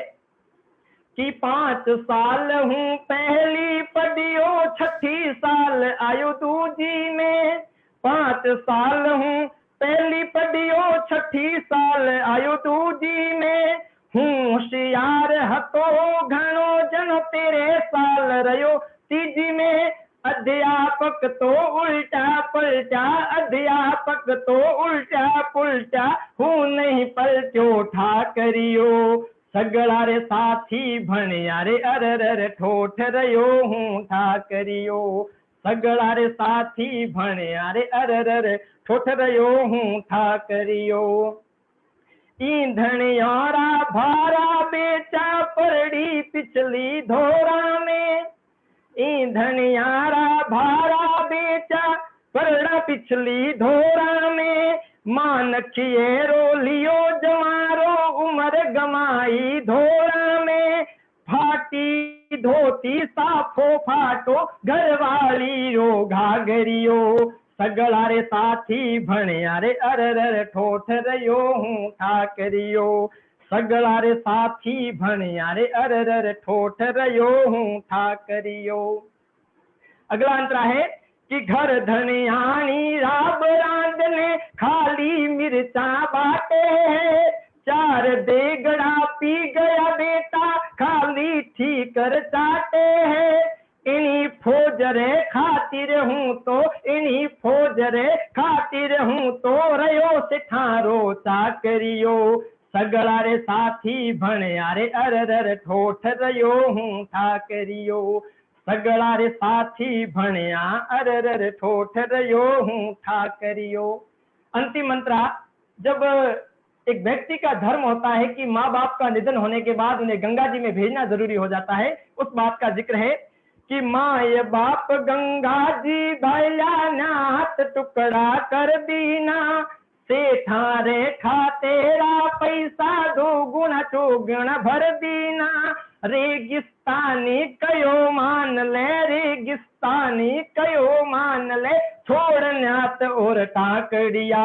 कि 5 साल हूँ पहली पढ़ियो, 6 साल आयु दूजी में, 5 साल हूँ पहली पढ़ियो, 6 साल आयु दूजी में, हूँ होशियार हतो घणो जन तेरे साल रयो तीजी में, अध्यापक तो उल्टा पलटा, अध्यापक तो उल्टा पुल्टा, हूँ नहीं पलटो ठाकरियो, सगड़ा रे साथी भणिया रे अरर ठोठ रयो हूँ ठाकरियो, सगड़ा रे साथी भणिया रे अरर ठोठ रयो हूँ ठाकरियो। ईंधन यारा भारा बेचा पड़ी पिछली धोरा में, ईंधन यारा भारा बेचा पड़ा पिछली धोरा में, मान खिए रो लियो जमारो उमर गमाई धोरा में, फाटी धोती साफो फाटो घरवाली रो घाघरियो, सगड़ा रे साथी भणिया रे अरर ठोठ रयो हूँ ठाकरियो, सगड़ा रे साथी भणिया रे अरर ठोठ रयो हूँ ठाकरियो। अगला अंतरा है कि घर धनियाणी राब रांधने खाली मिर्चा बाटे है, 4 देगड़ा पी गया बेटा खाली ठीकर चाटे है, इन्हीं फौजरे खातिर हूँ तो, इन्हीं फौजरे खातिर हूँ तो रयो सिठारो चाकरियो, सगड़ा रे साथी भणिया रे अरर ठोठ रयो हूँ ठाकरियो, सगड़ा रे साथी भणिया अरर ठोठ रयो हूँ ठाकरियो। अंतिम मंत्रा, जब एक व्यक्ति का धर्म होता है कि माँ बाप का निधन होने के बाद उन्हें गंगा जी में भेजना जरूरी हो जाता है, उस बात का जिक्र है कि माय बाप गंगा जी भैया नाथ टुकड़ा कर दीना, सेठा रेखा तेरा पैसा 2 गुना 4 गुना भर दीना, रेगिस्तानी कयो मान ले, रेगिस्तानी कयो मान ले, छोड़ न्यात और टाकड़िया,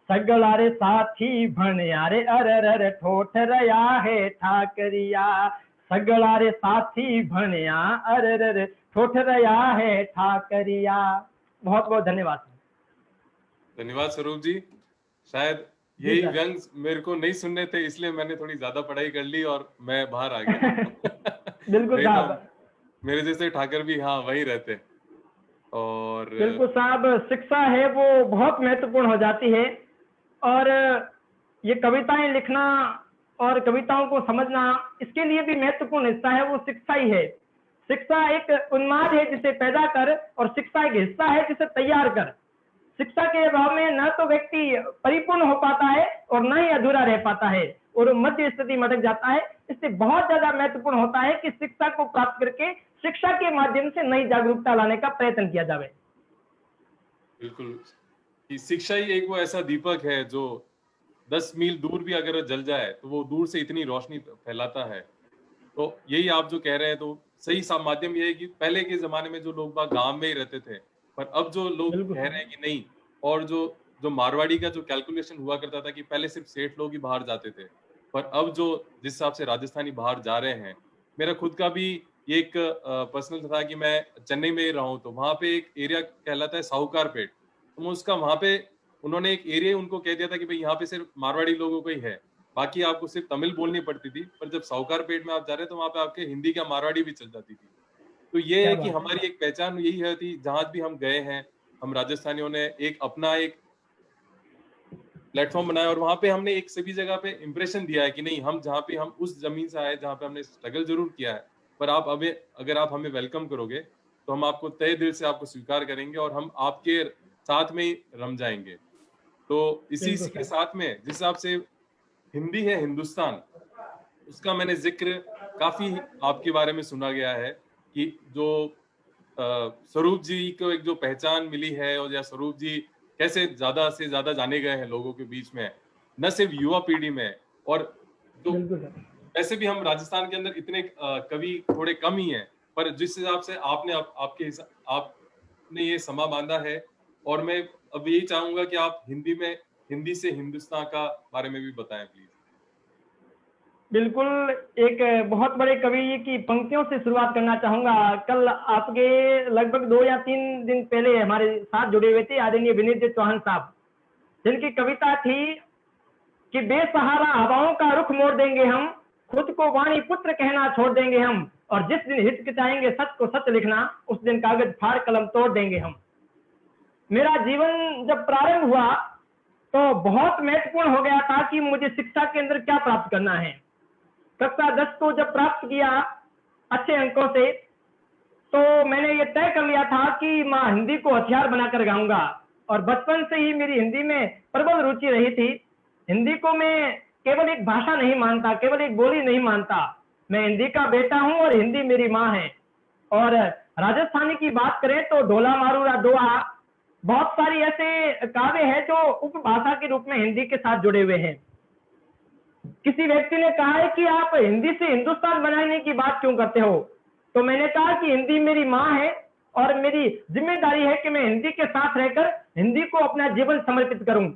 सगड़ा रे साथी भणिया रे अरर ठोठ रया है ठाकरिया, सगड़ा रे साथी भणिया अरर ठोठ रया है ठाकरिया। बहुत बहुत धन्यवाद। धन्यवाद स्वरूप जी। शायद यही व्यंग मेरे को नहीं सुनने थे, इसलिए मैंने थोड़ी ज्यादा पढ़ाई कर ली और मैं बाहर आ गया। बिल्कुल साहब, तो मेरे जैसे ठाकर भी हाँ वही रहते। और बिल्कुल साहब, शिक्षा है वो बहुत महत्वपूर्ण हो जाती है, और ये कविताएं लिखना और कविताओं को समझना, इसके लिए भी महत्वपूर्ण हिस्सा है वो शिक्षा ही है। शिक्षा एक उन्माद है जिसे पैदा कर, और शिक्षा एक हिस्सा है जिसे तैयार कर। शिक्षा के अभाव में न तो व्यक्ति परिपूर्ण हो पाता है और न ही अधूरा रह पाता है और मध्य स्थिति में अटक जाता है। इससे बहुत ज्यादा महत्वपूर्ण होता है कि शिक्षा को प्राप्त करके शिक्षा के माध्यम से नई जागरूकता लाने का प्रयत्न किया जाए। बिल्कुल, कि शिक्षा ही एक वो ऐसा दीपक है जो 10 मील दूर भी अगर जल जाए तो वो दूर से इतनी रोशनी फैलाता है। तो यही आप जो कह रहे हैं, तो सही माध्यम ये है कि पहले के जमाने में जो लोग गांव में ही रहते थे, पर अब जो लोग कह रहे हैं कि नहीं, और जो जो मारवाड़ी का जो कैलकुलेशन हुआ करता था कि पहले सिर्फ सेठ लोग ही बाहर जाते थे, पर अब जो जिस हिसाब से राजस्थानी बाहर जा रहे हैं, मेरा खुद का भी ये एक पर्सनल था कि मैं चेन्नई में ही रहा हूँ, तो वहां पे एक एरिया कहलाता है साहूकारपेट, तो मैं उसका वहां पे उन्होंने एक एरिया उनको कह दिया था कि भाई यहाँ पे सिर्फ मारवाड़ी लोगों को ही है, बाकी आपको सिर्फ तमिल बोलनी पड़ती थी। पर जब साहूकारपेट में आप जा रहे हैं तो वहां पे आपके हिंदी क्या मारवाड़ी भी चल जाती थी। तो ये क्या है कि बात है। हमारी एक पहचान यही है थी, जहां भी हम गए हैं, हम राजस्थानियों ने एक अपना एक प्लेटफॉर्म बनाया और वहां पे हमने एक सभी जगह पे इंप्रेशन दिया है कि नहीं, हम जहाँ पे हम उस जमीन से आए जहाँ पे हमने स्ट्रगल जरूर किया है, पर आप हमें अगर आप हमें वेलकम करोगे तो हम आपको तहे दिल से आपको स्वीकार करेंगे और हम आपके साथ में ही रम जाएंगे। तो इसी बिल्कुल इसी के सर। साथ में जिस हिसाब से हिंदी है हिंदुस्तान, उसका मैंने जिक्र काफी आपके बारे में सुना गया है कि जो स्वरूप जी को एक जो पहचान मिली है, और या स्वरूप जी कैसे ज्यादा से ज्यादा जाने गए हैं लोगों के बीच में, न सिर्फ युवा पीढ़ी में, और तो बिल्कुल सर। वैसे भी हम राजस्थान के अंदर इतने कवि थोड़े कम ही हैं, पर जिस हिसाब से आपने आपके आपने ये समा बांधा है, और मैं अब यही चाहूंगा कि आप हिंदी से हिंदुस्तान का बारे में भी बताएं प्लीज। बिल्कुल, एक बहुत बड़े कवि की पंक्तियों से शुरुआत करना चाहूंगा। कल आपके लगभग 2 या 3 दिन पहले हमारे साथ जुड़े हुए थे आदरणीय विनीत चौहान साहब, जिनकी कविता थी कि बेसहारा हवाओं का रुख मोड़ देंगे हम, खुद को वाणी पुत्र कहना छोड़ देंगे हम, और जिस दिन हिचकिचाएंगे सच को सच लिखना, उस दिन कागज फाड़ कलम तोड़ देंगे हम। मेरा जीवन जब प्रारंभ हुआ तो बहुत महत्वपूर्ण हो गया था कि मुझे शिक्षा के अंदर क्या प्राप्त करना है। कक्षा 10 को जब प्राप्त किया अच्छे अंकों से, तो मैंने ये तय कर लिया था कि मैं हिंदी को हथियार बनाकर गाऊंगा, और बचपन से ही मेरी हिंदी में प्रबल रुचि रही थी। हिंदी को मैं केवल एक भाषा नहीं मानता, केवल एक बोली नहीं मानता, मैं हिंदी का बेटा हूं और हिंदी मेरी माँ है। और राजस्थानी की बात करें तो ढोला मारूरा दोहा, बहुत सारी ऐसे काव्य है जो उपभाषा के रूप में हिंदी के साथ जुड़े हुए हैं। किसी व्यक्ति ने कहा है कि आप हिंदी से हिंदुस्तान बनाने की बात क्यों करते हो, तो मैंने कहा कि हिंदी मेरी माँ है और मेरी जिम्मेदारी है कि मैं हिंदी के साथ रहकर हिंदी को अपना जीवन समर्पित करूं।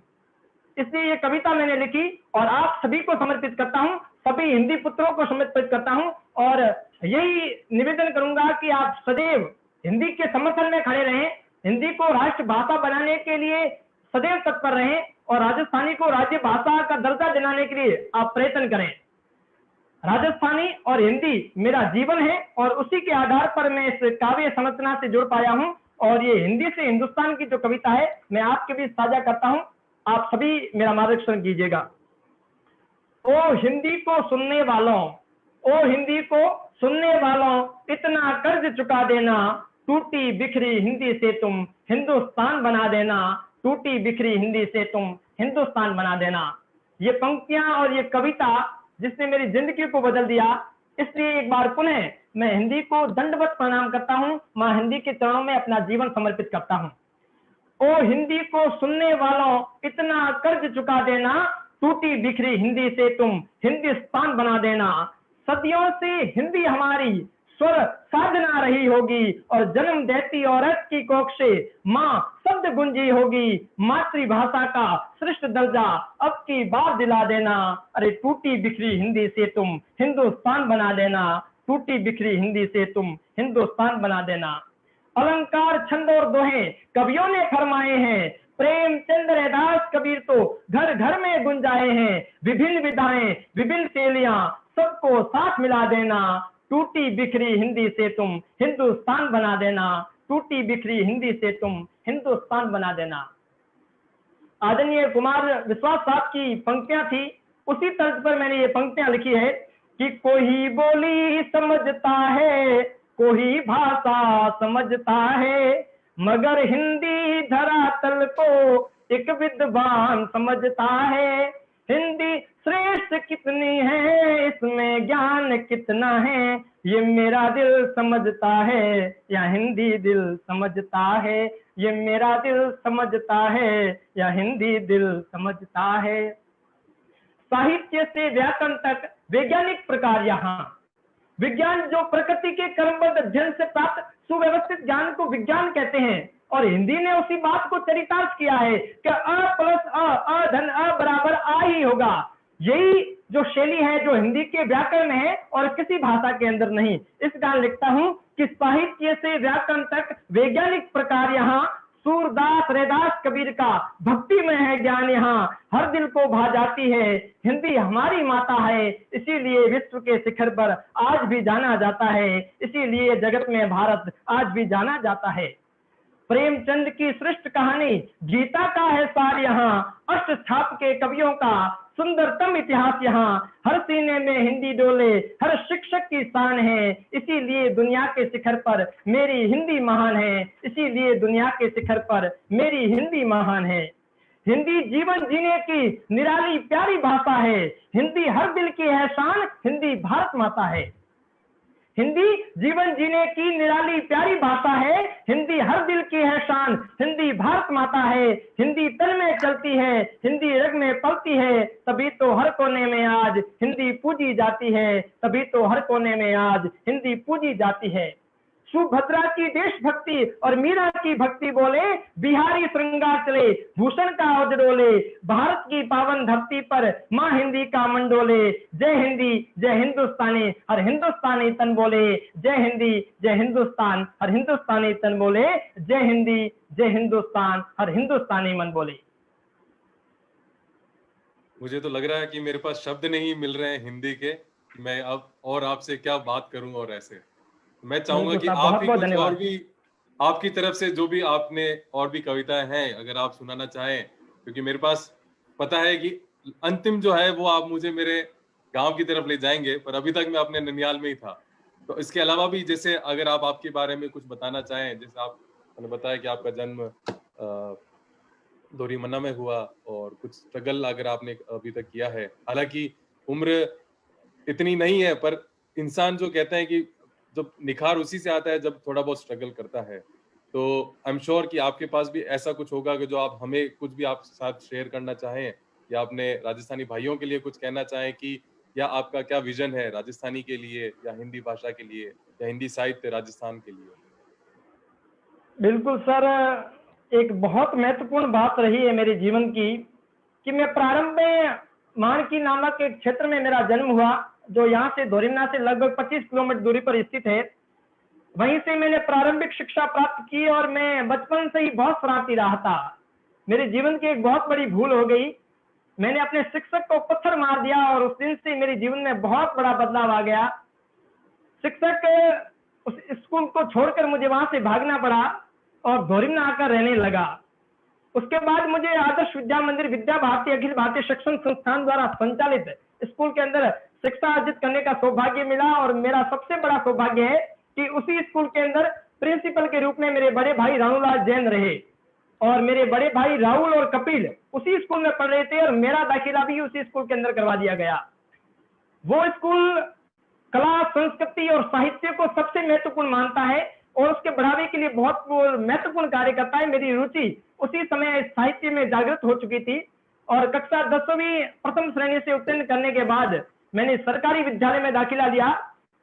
इसलिए ये कविता मैंने लिखी और आप सभी को समर्पित करता हूं, सभी हिंदी पुत्रों को समर्पित करता हूं, और यही निवेदन करूंगा कि आप सदैव हिंदी के समर्थन में खड़े रहें, हिंदी को राष्ट्रभाषा बनाने के लिए सदैव तत्पर रहें, और राजस्थानी को राज्य भाषा का दर्जा दिलाने के लिए आप प्रयत्न करें। राजस्थानी और हिंदी मेरा जीवन है, और उसी के आधार पर मैं इस काव्य संरचना से जुड़ पाया हूं, और ये हिंदी से हिंदुस्तान की जो कविता है मैं आपके बीच साझा करता हूं, आप सभी मेरा मार्गदर्शन कीजिएगा। ओ हिंदी को सुनने वालों, ओ हिंदी को सुनने वालों, इतना कर्ज चुका देना, टूटी बिखरी हिंदी से तुम हिंदुस्तान बना देना, टूटी बिखरी हिंदी से तुम हिंदुस्तान बना देना। ये पंक्तियां और ये कविता जिसने मेरी जिंदगी को बदल दिया, इसलिए एक बार पुनः मैं हिंदी को दंडवत प्रणाम करता हूं, मां हिंदी के चरणों में अपना जीवन समर्पित करता हूं। ओ हिंदी को सुनने वालों, इतना कर्ज चुका देना, टूटी बिखरी हिंदी से तुम हिंदुस्तान बना देना। सदियों से हिंदी हमारी स्वर साधना रही होगी, और जन्म देती औरत की कोख से माँ शब्द गुंजी होगी। मातृभाषा का श्रेष्ठ दर्जा अब की बार दिला देना, अरे टूटी बिखरी हिंदी से तुम हिंदुस्तान बना देना, टूटी बिखरी हिंदी से तुम हिंदुस्तान बना देना। अलंकार छंद और दोहे कवियों ने फरमाए हैं, प्रेमचंद रैदास कबीर तो घर घर में गुंजाए हैं। विभिन्न विधाएं विभिन्न शैलियां सबको साथ मिला देना, टूटी बिखरी हिंदी से तुम हिंदुस्तान बना देना, टूटी बिखरी हिंदी से तुम हिंदुस्तान बना देना। आदरणीय कुमार विश्वास साहब की पंक्तियां थी, उसी तर्ज पर मैंने ये पंक्तियां लिखी है कि कोई बोली समझता है, कोई भाषा समझता है, मगर हिंदी धरातल को एक विद्वान समझता है। हिंदी श्रेष्ठ कितनी है, इसमें ज्ञान कितना है, ये मेरा दिल समझता है या हिंदी दिल समझता है, ये मेरा दिल समझता है या हिंदी दिल समझता है। साहित्य से व्याकरण तक वैज्ञानिक प्रकार यहाँ, विज्ञान जो प्रकृति के क्रमबद्ध अध्ययन से प्राप्त सुव्यवस्थित ज्ञान को विज्ञान कहते हैं, और हिंदी ने उसी बात को चरितार्थ किया है कि अ प्लस अ धन अ बराबर आ ही होगा। यही जो शैली है जो हिंदी के व्याकरण में है और किसी भाषा के अंदर नहीं। इस कारण लिखता हूं कि साहित्य से व्याकरण तक वैज्ञानिक प्रकार यहाँ, सूरदास रैदास कबीर का भक्ति में है ज्ञान यहाँ, हर दिल को भा जाती है। हिंदी हमारी माता है, इसीलिए विश्व के शिखर पर आज भी जाना जाता है, इसीलिए जगत में भारत आज भी जाना जाता है। प्रेमचंद की सृष्ट कहानी गीता का है सार यहाँ, अष्ट छाप के कवियों का सुंदरतम इतिहास यहाँ, हर सीने में हिंदी डोले हर शिक्षक की शान है, इसीलिए दुनिया के शिखर पर मेरी हिंदी महान है, इसीलिए दुनिया के शिखर पर मेरी हिंदी महान है। हिंदी जीवन जीने की निराली प्यारी भाषा है, हिंदी हर दिल की है शान, हिंदी भारत माता है। हिंदी जीवन जीने की निराली प्यारी भाषा है, हिंदी हर दिल की है शान, हिंदी भारत माता है। हिंदी तन में चलती है, हिंदी रग में पलती है, तभी तो हर कोने में आज हिंदी पूजी जाती है, तभी तो हर कोने में आज हिंदी पूजी जाती है। सुभद्रा की देशभक्ति और मीरा की भक्ति बोले, बिहारी श्रृंगार चले भूषण का औज डोले, भारत की पावन धरती पर माँ हिंदी का मंडोले, जय हिंदी जय हिंदुस्तानी हर हिंदुस्तानी तन बोले, जय हिंदी जय हिंदुस्तान हर हिंदुस्तानी तन बोले, जय हिंदी जय हिंदुस्तान हर हिंदुस्तानी मन बोले। मुझे तो लग रहा है कि मेरे पास शब्द नहीं मिल रहे हैं हिंदी के, मैं अब और आपसे क्या बात करूं। और ऐसे मैं चाहूंगा कि आप भी कुछ और भी आपकी तरफ से जो भी आपने और भी कविताएं हैं अगर आप सुनाना चाहें, क्योंकि मेरे पास पता है कि अंतिम जो है वो आप मुझे मेरे गांव की तरफ ले जाएंगे, पर अभी तक मैं अपने ननियाल में ही था। तो इसके अलावा भी जैसे अगर आप आपके बारे में कुछ बताना चाहें, जैसे आपने बताया कि आपका जन्म दोरीमन्ना में हुआ और कुछ स्ट्रगल अगर आपने अभी तक किया है, हालांकि उम्र इतनी नहीं है, पर इंसान जो कहते हैं कि जब निखार उसी से आता है जब थोड़ा बहुत स्ट्रगल करता है। तो आई एम श्योर कि आपके पास भी ऐसा कुछ होगा कि जो आप हमें कुछ भी आप साथ शेयर करना चाहें, या अपने राजस्थानी भाइयों के लिए कुछ कहना चाहें कि या आपका क्या विजन है राजस्थानी के लिए या हिंदी भाषा के लिए या हिंदी साहित्य राजस्थान के लिए। बिल्कुल सर, एक बहुत महत्वपूर्ण बात रही है मेरे जीवन की कि मैं प्रारंभ में मानकी नामक एक क्षेत्र में मेरा जन्म हुआ, जो यहाँ से दोरीमन्ना से लगभग 25 किलोमीटर दूरी पर स्थित है। वहीं से मैंने प्रारंभिक शिक्षा प्राप्त की और मैं बचपन से ही बहुत शरारती रहा था। मेरे जीवन की एक बहुत बड़ी भूल हो गई, मैंने अपने शिक्षक को पत्थर मार दिया और उस दिन से मेरे जीवन में बहुत बड़ा बदलाव आ गया। शिक्षक उस स्कूल को छोड़कर मुझे वहां से भागना पड़ा और दोरीमन्ना आकर रहने लगा। उसके बाद मुझे आदर्श विद्या मंदिर विद्या भारती अखिल भारतीय शिक्षण संस्थान द्वारा संचालित स्कूल के अंदर शिक्षा अर्जित करने का सौभाग्य मिला, और मेरा सबसे बड़ा सौभाग्य है कि उसी स्कूल के अंदर प्रिंसिपल के रूप में मेरे बड़े भाई रानूलाल जैन रहे, और मेरे बड़े भाई राहुल और कपिल उसी स्कूल में पढ़ रहे थे, और मेरा दाखिला भी उसी स्कूल के अंदर करवा दिया गया। वो स्कूल कला, संस्कृति और साहित्य को सबसे महत्वपूर्ण मानता है और उसके बढ़ावे के लिए बहुत महत्वपूर्ण कार्य करता है। मेरी रुचि उसी समय साहित्य में जागृत हो चुकी थी, और कक्षा 10वीं प्रथम श्रेणी से उत्तीर्ण करने के बाद मैंने सरकारी विद्यालय में दाखिला लिया।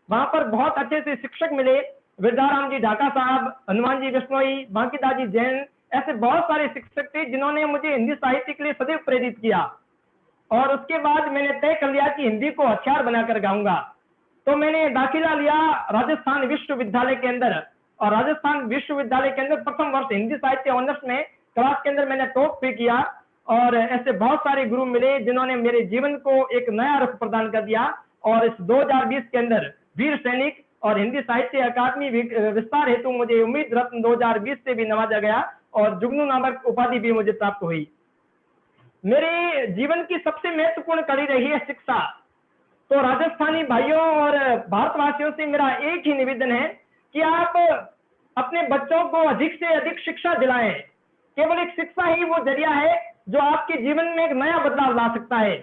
वहां पर बहुत अच्छे से शिक्षक मिले, विद्याराम जी ढाका साहब, हनुमान जी बिश्नोई, बांकीदास जी जैन, ऐसे बहुत सारे शिक्षक थे जिन्होंने मुझे हिंदी साहित्य के लिए सदैव प्रेरित किया। और उसके बाद मैंने तय कर लिया कि हिंदी को हथियार बनाकर गाऊंगा। तो मैंने दाखिला लिया राजस्थान विश्वविद्यालय के अंदर, और राजस्थान विश्वविद्यालय के अंदर प्रथम वर्ष हिंदी साहित्य ऑनर्स में क्लास के अंदर मैंने टॉप भी किया, और ऐसे बहुत सारे गुरु मिले जिन्होंने मेरे जीवन को एक नया रुख प्रदान कर दिया। और इस 2020 के अंदर वीर सैनिक और हिंदी साहित्य अकादमी विस्तार हेतु मुझे उम्मीद रत्न 2020 से भी नवाजा गया, और जुगनू नामक उपाधि भी मुझे प्राप्त हुई। मेरे जीवन की सबसे महत्वपूर्ण कड़ी रही है शिक्षा। तो राजस्थानी भाइयों और भारतवासियों से मेरा एक ही निवेदन है कि आप अपने बच्चों को अधिक से अधिक शिक्षा दिलाएं। केवल एक शिक्षा ही वो जरिया है जो आपके जीवन में एक नया बदलाव ला सकता है।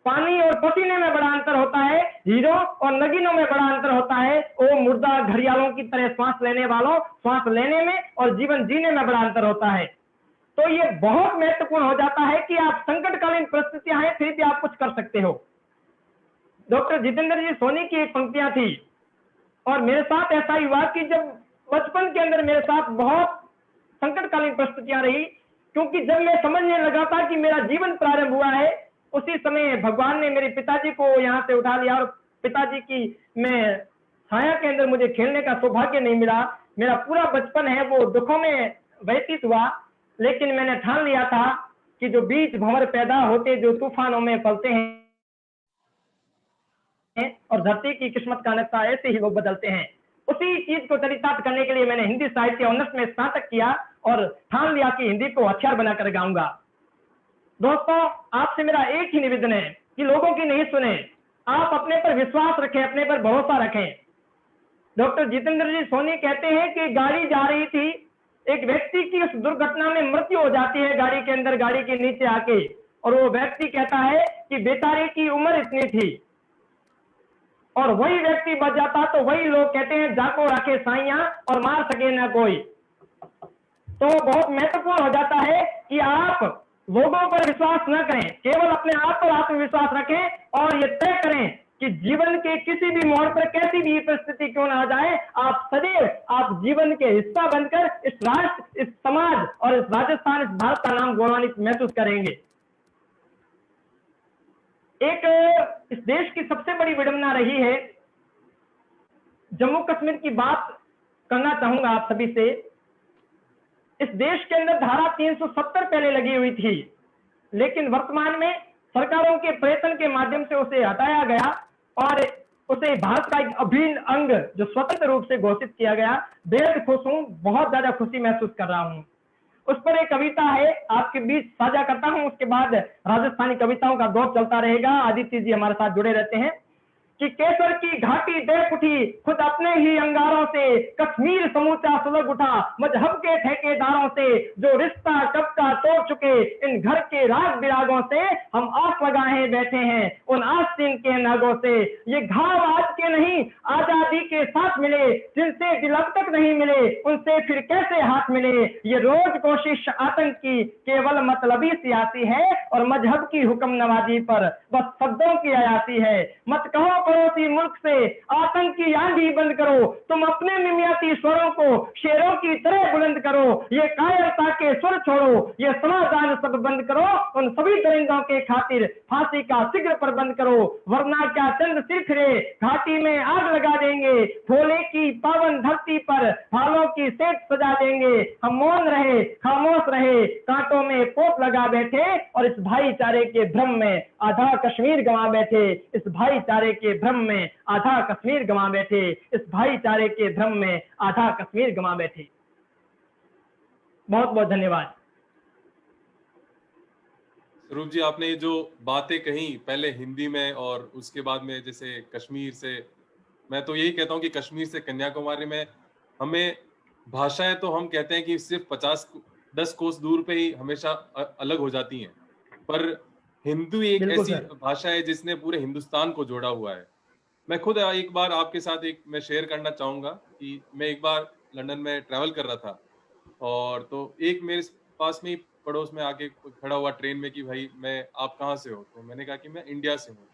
पानी और पसीने में बड़ा अंतर होता है, हीरो और नगीनों में बड़ा अंतर होता है। वो मुर्दा घड़ियालों की तरह श्वास लेने वालों, श्वास लेने में और जीवन जीने में बड़ा अंतर होता है। तो ये बहुत महत्वपूर्ण हो जाता है कि आप संकटकालीन परिस्थितियां हैं फिर भी आप कुछ कर सकते हो। डॉक्टर जितेंद्र जी सोनी की एक पंक्तियां थी, और मेरे साथ ऐसा ही हुआ कि जब बचपन के अंदर मेरे साथ बहुत संकटकालीन परिस्थितियां रही, क्योंकि जब मैं समझने लगा था कि मेरा जीवन प्रारंभ हुआ है, उसी समय भगवान ने मेरे पिताजी को यहाँ से उठा लिया और पिताजी की मैं छाया के अंदर मुझे खेलने का सौभाग्य नहीं मिला। मेरा पूरा बचपन है वो दुखों में व्यतीत हुआ, लेकिन मैंने ठान लिया था कि जो बीज भंवर पैदा होते जो तूफानों में फलते हैं और धरती की किस्मत का नक्शा ऐसे ही लोग बदलते हैं। उसी चीज को चरितार्थ करने के लिए मैंने हिंदी साहित्य ऑनर्स में स्नातक किया और ठान लिया कि हिंदी को हथियार बनाकर गाऊंगा। दोस्तों, आपसे मेरा एक ही निवेदन है कि लोगों की नहीं सुने, आप अपने पर विश्वास रखें, अपने पर भरोसा रखें। डॉक्टर जितेंद्र जी सोनी कहते हैं कि गाड़ी जा रही थी, एक व्यक्ति की उस दुर्घटना में मृत्यु हो जाती है गाड़ी के अंदर, गाड़ी के नीचे आके, और वो व्यक्ति कहता है कि बेचारे की उम्र इतनी थी, और वही व्यक्ति बच जाता तो वही लोग कहते हैं जाको रखे साइया और मार सके ना कोई। तो बहुत महत्वपूर्ण हो जाता है कि आप लोगों पर विश्वास न करें, केवल अपने आप पर आत्मविश्वास रखें और ये तय करें कि जीवन के किसी भी मोड़ पर कैसी भी परिस्थिति क्यों ना आ जाए, आप सदैव आप जीवन के हिस्सा बनकर इस राष्ट्र, इस समाज और इस राजस्थान, इस भारत का नाम गौरवान्वित महसूस करेंगे। एक इस देश की सबसे बड़ी विडंबना रही है, जम्मू कश्मीर की बात करना चाहूंगा आप सभी से। इस देश के अंदर धारा 370 पहले लगी हुई थी, लेकिन वर्तमान में सरकारों के प्रयत्न के माध्यम से उसे हटाया गया और उसे भारत का एक अभिन्न अंग जो स्वतंत्र रूप से घोषित किया गया। बेहद खुश हूं, बहुत ज्यादा खुशी महसूस कर रहा हूं। उस पर एक कविता है, आपके बीच साझा करता हूं, उसके बाद राजस्थानी कविताओं का दौर चलता रहेगा। आदित्य जी हमारे साथ जुड़े रहते हैं। कि केसर की घाटी देख उठी खुद अपने ही अंगारों से, कश्मीर समूचा सुलग उठा मजहब के ठेकेदारों से, जो रिश्ता कब का तोड़ चुके इन घर के राग बिरागों से, हम आस लगाए बैठे हैं उन आस्तीन के नागों से। ये घाव आज के नहीं आजादी के साथ मिले, जिनसे दिल अब तक नहीं मिले उनसे फिर कैसे हाथ मिले। ये रोज कोशिश आतंक की केवल मतलबी सियासी है और मजहब की हुक्म नवाजी पर बस शब्दों की अयासी है। मत कहो पड़ोसी मुल्क से आतंक की आंधी बंद करो, तुम अपने मिमियाती स्वरों को शेरों की तरह बुलंद करो। ये कायरता के सुर छोड़ो, ये समाधान सब बंद करो, उन सभी दरिंदों के खातिर फांसी का शीघ्र प्रबंध करो, वरना क्या चंद सिर फिरे घाटी में आग लगा देंगे। भोले की पावन धरती पर फालों की सेठ सजा देंगे। हम मौन रहे, खामोश रहे, कांटों में पोत लगा बैठे और इस भाईचारे के भ्रम में आधा कश्मीर गंवा बैठे। इस भाईचारे के भ्रम में आधा कश्मीर गंवा बैठे। इस भाईचारे के भ्रम में आधा कश्मीर गंवा बैठे। बहुत बहुत धन्यवाद। स्वरूप जी, आपने ये जो बातें कही पहले हिंदी में और उसके बाद में जैसे कश्मीर से, मैं तो यही कहता हूँ कि कश्मीर से कन्याकुमारी में हमें भाषाएं तो हम कहते हैं कि सिर्फ 10 कोस दूर पे ही हमेशा अलग हो जाती हैं, पर हिंदू एक ऐसी भाषा है जिसने पूरे हिंदुस्तान को जोड़ा हुआ है। मैं खुद एक बार आपके साथ मैं शेयर करना चाहूंगा कि मैं एक बार लंदन में ट्रैवल कर रहा था और तो एक मेरे पास में ही पड़ोस में आके खड़ा हुआ ट्रेन में कि भाई आप कहाँ से हो? तो मैंने कहा कि मैं इंडिया से हूँ।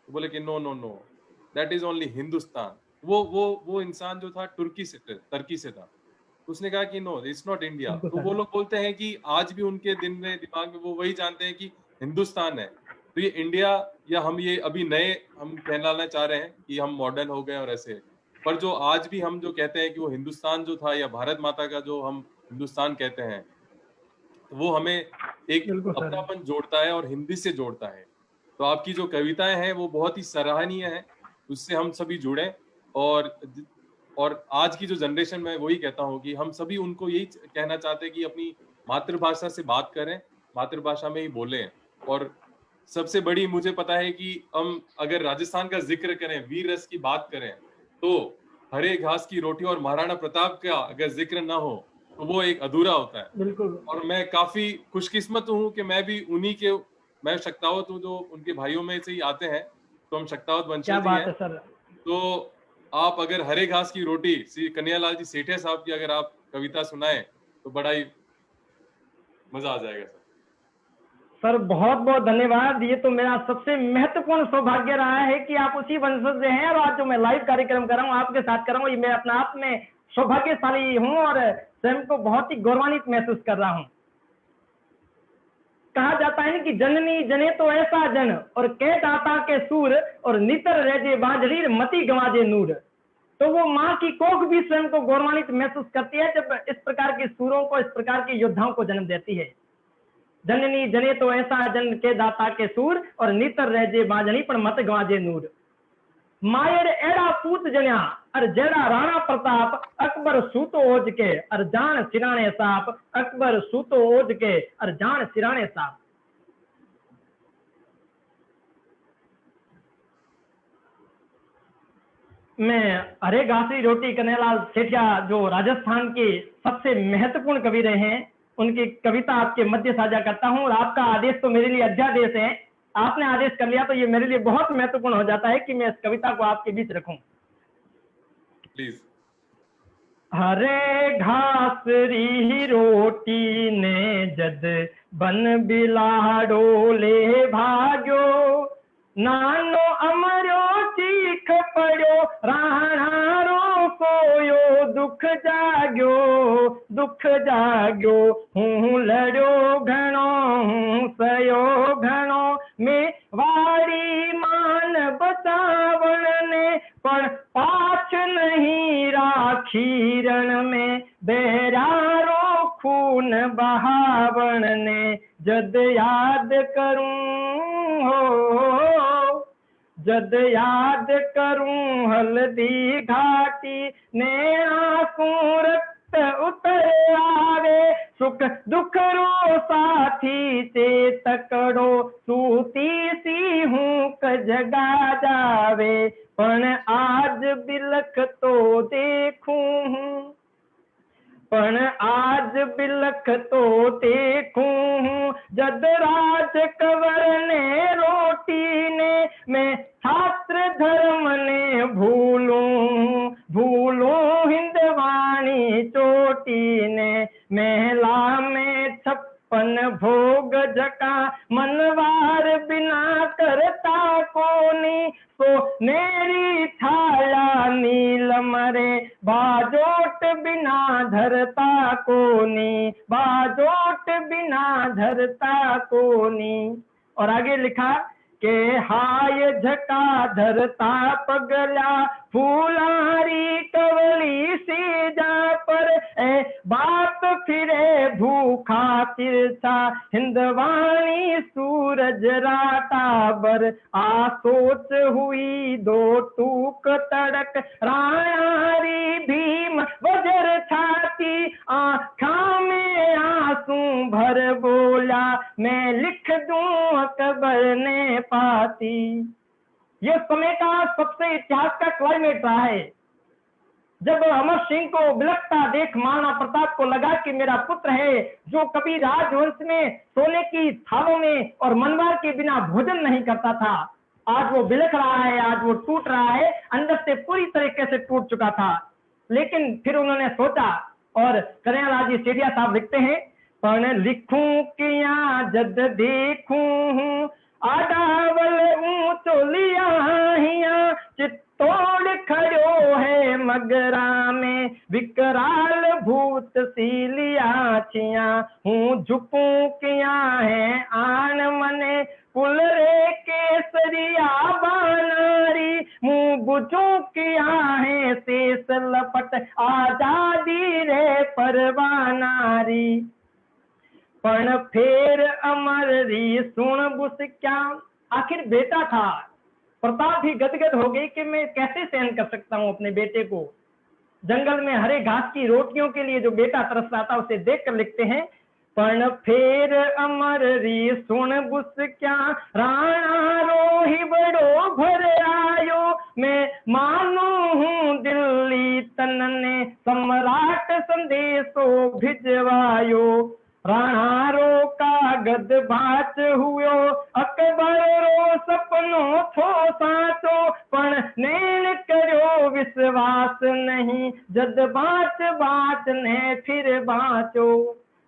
तो बोले कि no no no, that is only Hindustan. वो इंसान जो था टर्की से था। उसने कहा कि नो, इट्स नॉट इंडिया। तो वो लोग बोलते हैं कि आज भी उनके दिमाग में वो वही जानते हैं कि हिंदुस्तान है। तो ये इंडिया या हम ये अभी नए हम कहलाना चाह रहे हैं कि हम मॉडर्न हो गए और ऐसे, पर जो आज भी हम जो कहते हैं कि वो हिंदुस्तान जो था या भारत माता का जो हम हिंदुस्तान कहते हैं, वो हमें एक अपनापन जोड़ता है और हिंदी से जोड़ता है। तो आपकी जो कविताएं हैं वो बहुत ही सराहनीय है, उससे हम सभी जुड़े। और आज की जो जनरेशन में वही कहता हूँ कि हम सभी उनको यही कहना चाहते हैं कि अपनी मातृभाषा से बात करें, मातृभाषा में ही बोलें। और सबसे बड़ी मुझे पता है कि हम अगर राजस्थान का जिक्र करें, वीर रस की बात करें, तो हरे घास की रोटी और महाराणा प्रताप का अगर जिक्र ना हो तो वो एक अधूरा होता है। बिल्कुल। और मैं काफी खुशकिस्मत हूँ कि मैं भी उन्हीं के, मैं शक्तावत हूँ जो उनके भाइयों में से ही आते हैं, तो हम शक्तावत वंशज ही हैं। तो आप अगर हरे घास की रोटी श्री कन्हैयालाल जी सेठिया साहब की अगर आप कविता सुनाएं तो बड़ा ही मजा आ जाएगा सर। सर बहुत बहुत धन्यवाद। ये तो मेरा सबसे महत्वपूर्ण सौभाग्य रहा है कि आप उसी वंशज से हैं और आज जो मैं लाइव कार्यक्रम कर रहा हूँ आपके साथ कर रहा हूँ, ये मैं अपने आप में सौभाग्यशाली हूँ और स्वयं को बहुत ही गौरवान्वित महसूस कर रहा हूँ। कहा जाता है कि जननी जने तो ऐसा जन और कह दाता के सूर और नितर रहे बांझड़ी मती गंवाजे नूर। तो वो माँ की कोख भी स्वयं को गौरवान्वित महसूस करती है जब इस प्रकार के सूरों को, इस प्रकार के योद्धाओं को जन्म देती है। जननी जने तो ऐसा जन के दाता के सूर और नितर रहे बांझड़ी पर मत गंवाजे नूर। मायर एड़ा पूत जन्या अर जेड़ा राणा प्रताप अकबर सूतो ओज के अर जान सिराणे साप अकबर सूतो ओज के अर जान सिराणे साप। मैं हरे घासी रोटी कन्हैयालाल सेठिया जो राजस्थान के सबसे महत्वपूर्ण कवि रहे हैं उनकी कविता आपके मध्य साझा करता हूं और आपका आदेश तो मेरे लिए अध्यादेश है। आपने आदेश कर लिया तो ये मेरे लिए बहुत महत्वपूर्ण हो जाता है कि मैं इस कविता को आपके बीच रखूं। प्लीज। हरे घास री रोटी ने जद बन बिलाड़ो ले भाग्यो नानो अमरो चीख पड़ो राणारो कोयो दुख जाग्यो हूँ लड़ो घणो हूँ सयो घणो में वाड़ी मान बचावण ने पण पाछ नहीं राखी रण में बेरारो खून बहावण ने जद याद करूं हो जद याद करूं हल्दी घाटी ने आंसू रक्त उतर आवे सुख दुख रो साथी ते तकड़ो सूती सी हूँ कजगा जावे पण आज बिलख तो देखूं पण आज बिलख तो देखूं जद राज कंवर ने रोटी ने मैं छात्र धर्म ने भूलूं हिंदवाणी चोटी ने महला में 56 भोग जका मनवार बिना करता कोनी सो नेरी छाया नीलम रे बाजोट बिना धरता कोनी बाजोट बिना धरता कोनी। और आगे लिखा के हाय झका धरता पगला फूलारी कवली सी जा पर ए बात फिरे भूखा तिरछा हिंदवाणी सूरज राता बर आ सोच हुई दो टूक तड़क रायारी भीम वजर छाती आँखा में आंसू भर बोला मैं लिख दूं अकबर ने पाती। ये समय का सबसे इतिहास का क्लाइमेट रहा है जब अमर सिंह को बिलखता देख महाराणा प्रताप को लगा कि मेरा पुत्र है जो कभी राजवंश में सोने की थालों में और मनवार के बिना भोजन नहीं करता था, आज वो बिलख रहा है, आज वो टूट रहा है, अंदर से पूरी तरीके से टूट चुका था। लेकिन फिर उन्होंने सोचा और कन्हैयालाल जी सेठिया साहब लिखते हैं पण लिखूं किया जद देखूं आडावल ऊंचो लिया हिया चित्तौड़ खड़ो है मगरा में विकराल भूत सी लिया छिया हूँ झुकूं किया है आन मने पुल रे केसरिया बानारी मुँह बुझू किया है शेष लपट आजादी रे परवानारी पण फेर अमर री सुन बुस क्या। आखिर बेटा था, प्रताप ही गदगद हो गई कि मैं कैसे सहन कर सकता हूँ अपने बेटे को। जंगल में हरे घास की रोटियों के लिए जो बेटा तरस रहा था उसे देख कर लिखते हैं पण फेर अमर री सुन बुस क्या राणा रोही बड़ो भर आयो मैं मानो हूँ दिल्ली तन ने सम्राट संदेशो भिजवायो राणा रो कागद भाच हुयो अकबर रो सपनो थो साचो पण नैन करो विश्वास नहीं जद बाच बाच ने फिर बाचो।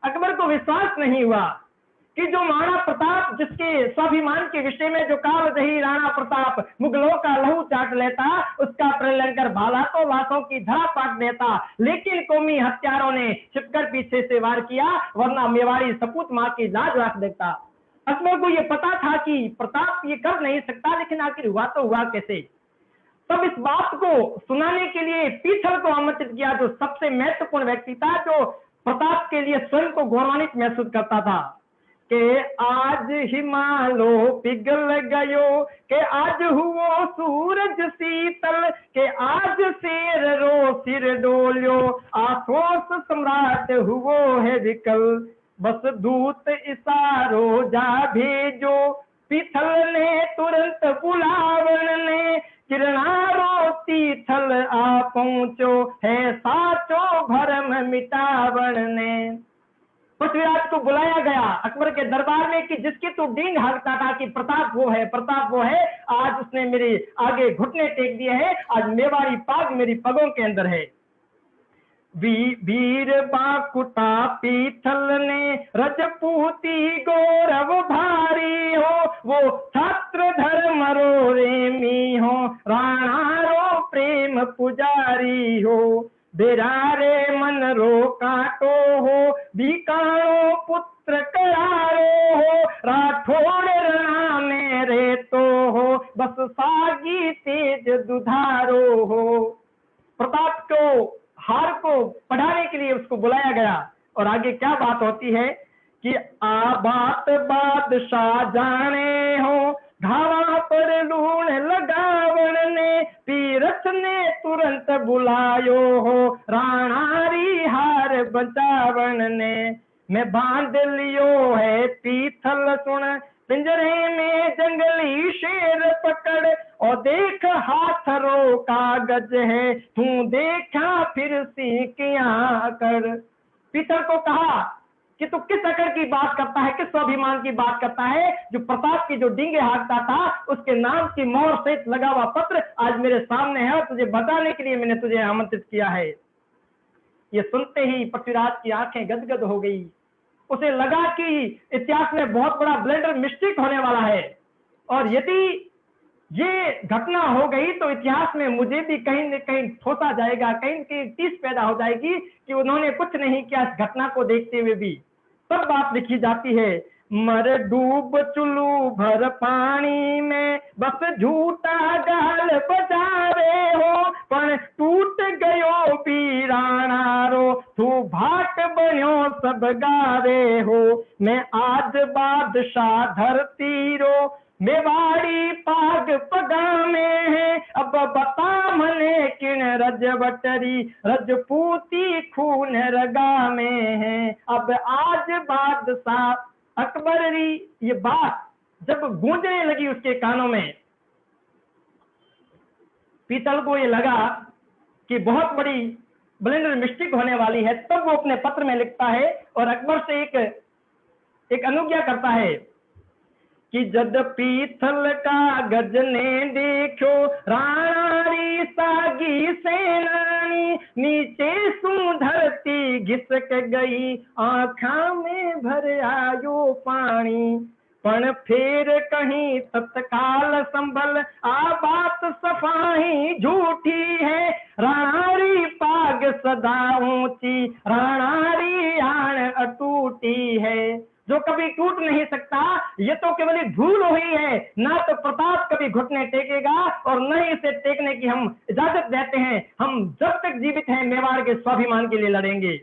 अकबर को विश्वास नहीं हुआ कि जो महाराणा प्रताप जिसके स्वाभिमान के विषय में जो काल रही राणा प्रताप मुगलों का लहू चाट लेता, उसका प्रलंकर भाला तो लाशों की धरा पाट देता, लेकिन कौमी हत्यारों ने छिपकर पीछे से वार किया, वरना मेवाड़ी सपूत मां की लाज रख देता। अकबर को यह पता था कि प्रताप ये कर नहीं सकता, लेकिन आखिर हुआ तो हुआ कैसे। तब इस बात को सुनाने के लिए पीथल को आमंत्रित किया, जो सबसे महत्वपूर्ण व्यक्ति था, जो प्रताप के लिए स्वयं को गौरवान्वित महसूस करता था कि आज हिमालय पिघल गयो, के आज हुओ सूरज शीतल, के आज शेर रो सिर डोलियो, आशोस सम्राट हुओ है विकल, बस दूत इशारो जा भेजो, पीथल ने तुरंत बुलावन ने, किरणारो तीथल आ पहुंचो, है साचो भरम मिटावन ने। पृथ्वीराज को बुलाया गया अकबर के दरबार में कि जिसकी तू डींग हाँकता था कि प्रताप वो है, प्रताप वो है, आज उसने मेरे आगे घुटने टेक दिए हैं, आज मेवाड़ी पाग मेरी पगों के अंदर है। वीर बाकुटा पीथल ने, रजपूती गौरव भारी हो, वो छात्र धर्म रो रेमी हो, राणा रो प्रेम पुजारी हो, बेरारे मन रो काटो हो, बीकाणो पुत्र करारो हो, राठौड़ रणा में रेतो हो, बस सागी तेज दुधारो हो। प्रताप को हार को पढ़ाने के लिए उसको बुलाया गया, और आगे क्या बात होती है कि आ बात बादशाह जाने हो, घावा पर लूण लगावन ने, तीरथ ने तुरंत बुलायो हो, राणारी हार बचावन ने, मैं बांध लियो है पीथल सुन, पिंजरे में जंगली शेर पकड़, और देख हाथ रो कागज है, तू देखा फिर सीखियां कर। पीथल को कहा कि तू किस अकड़ की बात करता है, किस स्वाभिमान की बात करता है, जो प्रताप की जो डींगे हाँकता था, उसके नाम की मोहर सहित लगा हुआ पत्र आज मेरे सामने है, और तुझे बताने के लिए मैंने तुझे आमंत्रित किया है। ये सुनते ही पृथ्वीराज की आंखें गदगद हो गई। उसे लगा कि इतिहास में बहुत बड़ा ब्लंडर मिस्टेक होने वाला है, और यदि ये घटना हो गई तो इतिहास में मुझे भी कहीं न कहीं ठोसा जाएगा, कहीं न कहीं टीस पैदा हो जाएगी कि उन्होंने कुछ नहीं किया इस घटना को देखते हुए भी। तब बात लिखी जाती है, मर डूब चुलू भर पानी में, बस झूठा गाल बजावे हो, पण टूट गयो पीराणा रो, तू भाट बन्यो सब गावे हो, मैं आज बादशाह धरती रो, मेवाड़ी पाग पगा में है, अब बता मने किन रजवटरी, रजपूती खून रगा में है, अब आज बादशाह अकबरी। ये बात जब गूंजने लगी उसके कानों में, पीतल को ये लगा कि बहुत बड़ी ब्लंडर मिस्टेक होने वाली है। तब वो अपने पत्र में लिखता है और अकबर से एक अनुज्ञा करता है कि जद पीथल का गज ने देखो, राणारी सागी सेनानी, नीचे सू धरती घिसक गई, आँखा में भर आयो पानी, पण फेर कहीं तत्काल संभल, आ बात सफाही झूठी है, राणारी पाग सदा ऊंची, राणारी आन अटूटी है। जो कभी टूट नहीं सकता, ये तो केवल एक भूल हुई है, ना तो प्रताप कभी घुटने टेकेगा और न ही इसे टेकने की हम इजाजत देते हैं। हम जब तक जीवित हैं मेवाड़ के स्वाभिमान के लिए लड़ेंगे।